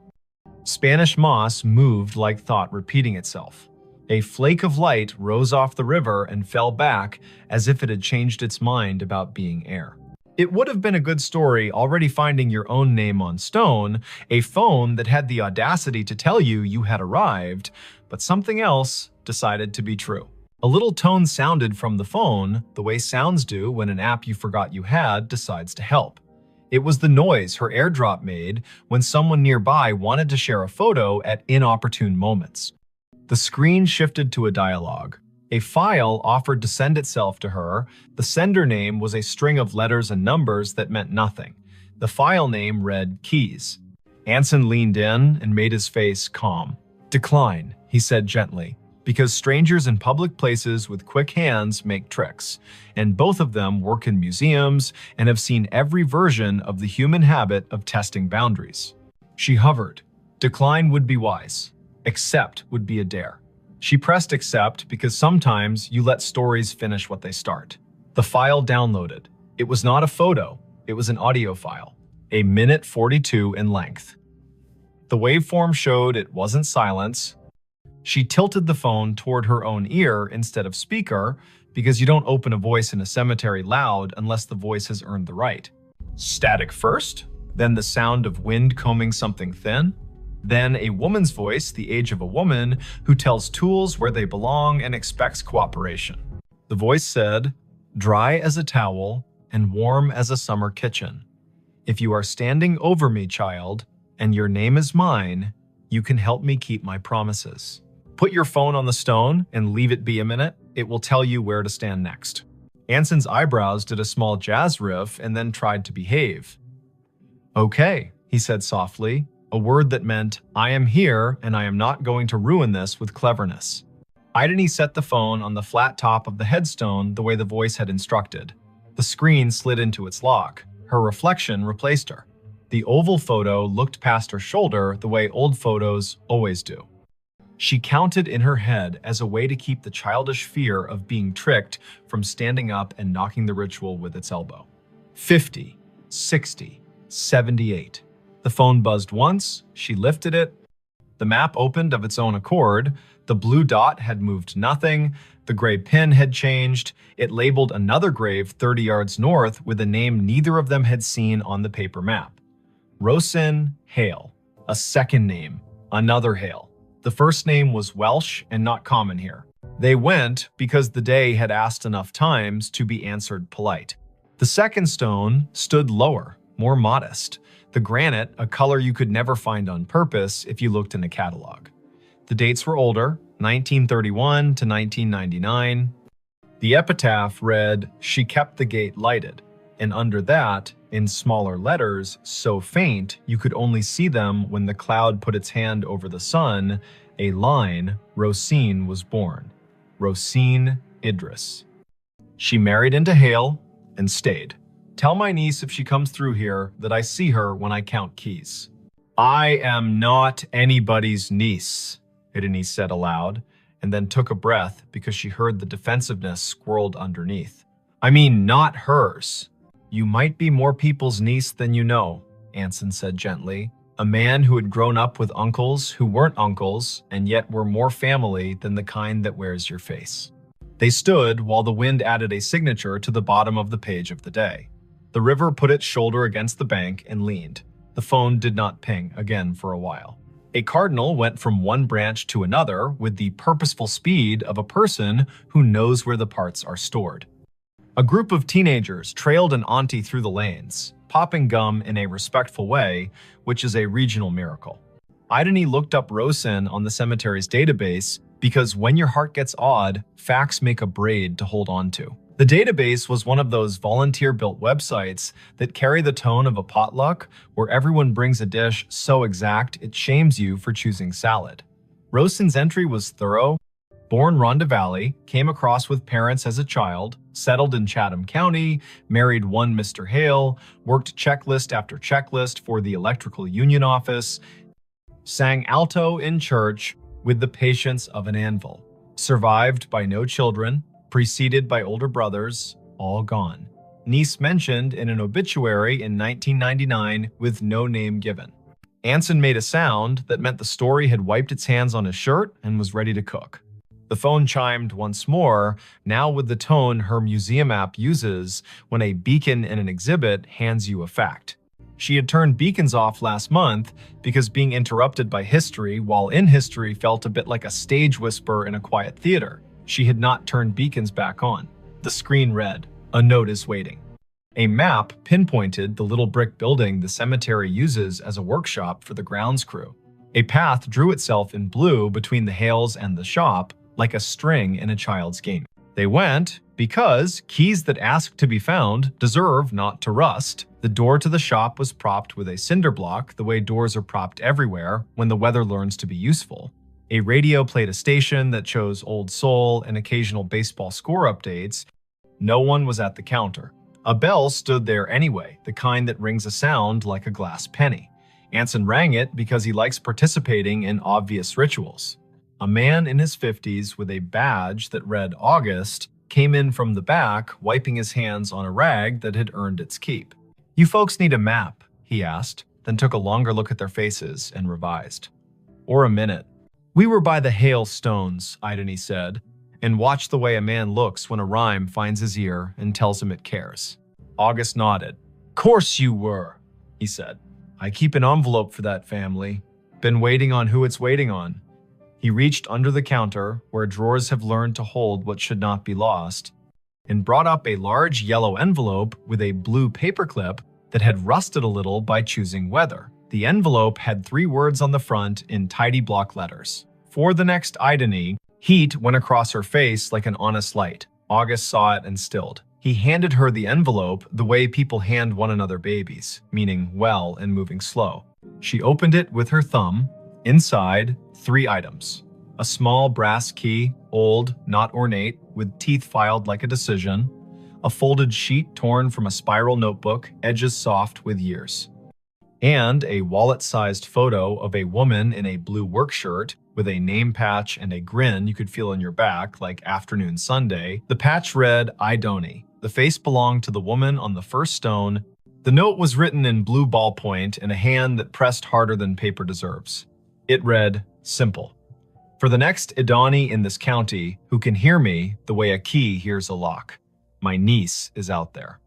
Spanish moss moved like thought repeating itself. A flake of light rose off the river and fell back as if it had changed its mind about being air. It would have been a good story already finding your own name on stone, a phone that had the audacity to tell you you had arrived, but something else decided to be true. A little tone sounded from the phone, the way sounds do when an app you forgot you had decides to help. It was the noise her AirDrop made when someone nearby wanted to share a photo at inopportune moments. The screen shifted to a dialogue. A file offered to send itself to her. The sender name was a string of letters and numbers that meant nothing. The file name read Keys. Anson leaned in and made his face calm. "Decline," he said gently, "because strangers in public places with quick hands make tricks, and both of them work in museums and have seen every version of the human habit of testing boundaries." She hovered. Decline would be wise. Accept would be a dare. She pressed accept because sometimes you let stories finish what they start. The file downloaded. It was not a photo, it was an audio file, a minute 42 in length. The waveform showed it wasn't silence. She tilted the phone toward her own ear instead of speaker because you don't open a voice in a cemetery loud unless the voice has earned the right. Static first, then the sound of wind combing something thin, then a woman's voice, the age of a woman, who tells tools where they belong and expects cooperation. The voice said, "Dry as a towel and warm as a summer kitchen. If you are standing over me, child, and your name is mine, you can help me keep my promises. Put your phone on the stone and leave it be a minute. It will tell you where to stand next." Anson's eyebrows did a small jazz riff and then tried to behave. "Okay," he said softly, a word that meant, "I am here and I am not going to ruin this with cleverness." Idani set the phone on the flat top of the headstone the way the voice had instructed. The screen slid into its lock. Her reflection replaced her. The oval photo looked past her shoulder the way old photos always do. She counted in her head as a way to keep the childish fear of being tricked from standing up and knocking the ritual with its elbow. 50, 60, 78. The phone buzzed once, she lifted it. The map opened of its own accord. The blue dot had moved nothing. The gray pin had changed. It labeled another grave 30 yards north with a name neither of them had seen on the paper map. Rosin Hale. A second name. Another Hale. The first name was Welsh and not common here. They went because the day had asked enough times to be answered polite. The second stone stood lower, more modest. The granite, a color you could never find on purpose if you looked in a catalog. The dates were older, 1931 to 1999. The epitaph read, "She kept the gate lighted," and under that, in smaller letters, so faint you could only see them when the cloud put its hand over the sun, a line, Rosine was born. Rosine Idris. She married into Hale and stayed. Tell my niece if she comes through here that I see her when I count keys. I am not anybody's niece, Idani said aloud, and then took a breath because she heard the defensiveness squirreled underneath. I mean, not hers. You might be more people's niece than you know, Anson said gently, a man who had grown up with uncles who weren't uncles and yet were more family than the kind that wears your face. They stood while the wind added a signature to the bottom of the page of the day. The river put its shoulder against the bank and leaned. The phone did not ping again for a while. A cardinal went from one branch to another with the purposeful speed of a person who knows where the parts are stored. A group of teenagers trailed an auntie through the lanes, popping gum in a respectful way, which is a regional miracle. Idani looked up Rosin on the cemetery's database because when your heart gets odd, facts make a braid to hold on to. The database was one of those volunteer-built websites that carry the tone of a potluck where everyone brings a dish so exact it shames you for choosing salad. Rosin's entry was thorough. Born Rhonda Valley, came across with parents as a child, settled in Chatham County, married one Mr. Hale, worked checklist after checklist for the electrical union office, sang alto in church with the patience of an anvil, survived by no children, preceded by older brothers, all gone. Niece mentioned in an obituary in 1999 with no name given. Anson made a sound that meant the story had wiped its hands on his shirt and was ready to cook. The phone chimed once more, now with the tone her museum app uses when a beacon in an exhibit hands you a fact. She had turned beacons off last month because being interrupted by history while in history felt a bit like a stage whisper in a quiet theater. She had not turned beacons back on. The screen read, "A note is waiting." A map pinpointed the little brick building the cemetery uses as a workshop for the grounds crew. A path drew itself in blue between the Hales and the shop, like a string in a child's game. They went, Because keys that ask to be found deserve not to rust, the door to the shop was propped with a cinder block the way doors are propped everywhere when the weather learns to be useful. A radio played a station that chose old soul and occasional baseball score updates. No one was at the counter. A bell stood there anyway, the kind that rings a sound like a glass penny. Anson rang it because he likes participating in obvious rituals. A man in his 50s with a badge that read August came in from the back, wiping his hands on a rag that had earned its keep. "You folks need a map?" he asked, then took a longer look at their faces and revised. "Or a minute." "We were by the hailstones," Idony said, and watched the way a man looks when a rhyme finds his ear and tells him it cares. August nodded. "Course you were," he said. "I keep an envelope for that family. Been waiting on who it's waiting on." He reached under the counter, where drawers have learned to hold what should not be lost, and brought up a large yellow envelope with a blue paperclip that had rusted a little by choosing weather. The envelope had 3 words on the front in tidy block letters. For the next Idony, heat went across her face like an honest light. August saw it and stilled. He handed her the envelope the way people hand one another babies, meaning well and moving slow. She opened it with her thumb. Inside, 3 items. A small brass key, old, not ornate, with teeth filed like a decision. A folded sheet torn from a spiral notebook, edges soft with years. And a wallet-sized photo of a woman in a blue work shirt with a name patch and a grin you could feel on your back like afternoon Sunday. The patch read, "Idony." The face belonged to the woman on the first stone. The note was written in blue ballpoint in a hand that pressed harder than paper deserves. It read, "Simple. For the next Idony in this county who can hear me the way a key hears a lock. My niece is out there."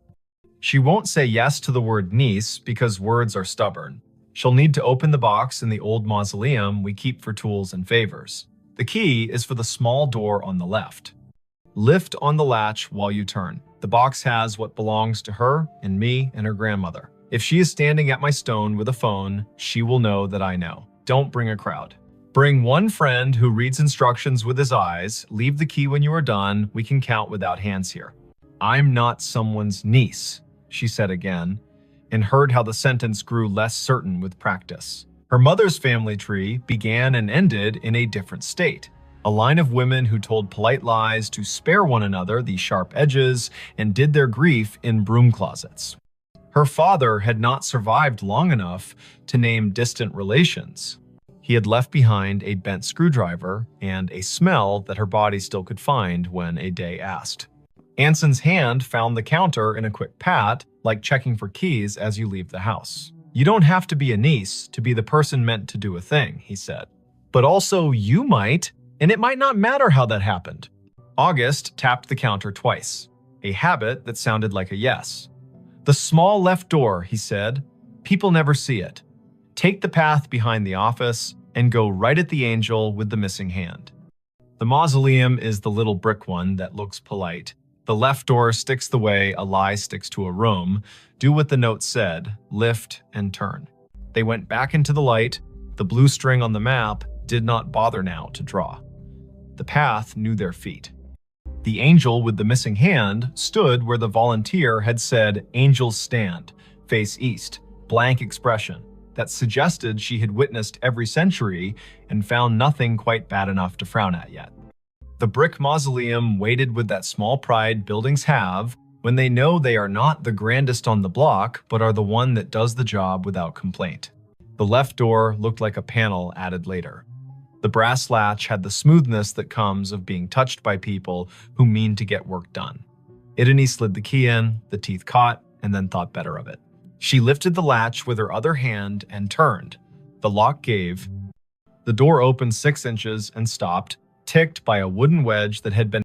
She won't say yes to the word niece because words are stubborn. She'll need to open the box in the old mausoleum we keep for tools and favors. The key is for the small door on the left. Lift on the latch while you turn. The box has what belongs to her and me and her grandmother. If she is standing at my stone with a phone, she will know that I know. Don't bring a crowd. Bring one friend who reads instructions with his eyes. Leave the key when you are done. We can count without hands here. "I'm not someone's niece," she said again, and heard how the sentence grew less certain with practice. Her mother's family tree began and ended in a different state. A line of women who told polite lies to spare one another the sharp edges and did their grief in broom closets. Her father had not survived long enough to name distant relations. He had left behind a bent screwdriver and a smell that her body still could find when a day asked. Anson's hand found the counter in a quick pat, like checking for keys as you leave the house. "You don't have to be a niece to be the person meant to do a thing," he said. "But also you might, and it might not matter how that happened." August tapped the counter twice, a habit that sounded like a yes. "The small left door," he said. "People never see it. Take the path behind the office and go right at the angel with the missing hand." The mausoleum is the little brick one that looks polite. The left door sticks the way a lie sticks to a room. Do what the note said, lift and turn. They went back into the light. The blue string on the map did not bother now to draw. The path knew their feet. The angel with the missing hand stood where the volunteer had said, "Angels stand, face east," blank expression that suggested she had witnessed every century and found nothing quite bad enough to frown at yet. The brick mausoleum waited with that small pride buildings have when they know they are not the grandest on the block, but are the one that does the job without complaint. The left door looked like a panel added later. The brass latch had the smoothness that comes of being touched by people who mean to get work done. Idony slid the key in, the teeth caught, and then thought better of it. She lifted the latch with her other hand and turned. The lock gave. The door opened 6 inches and stopped, ticked by a wooden wedge that had been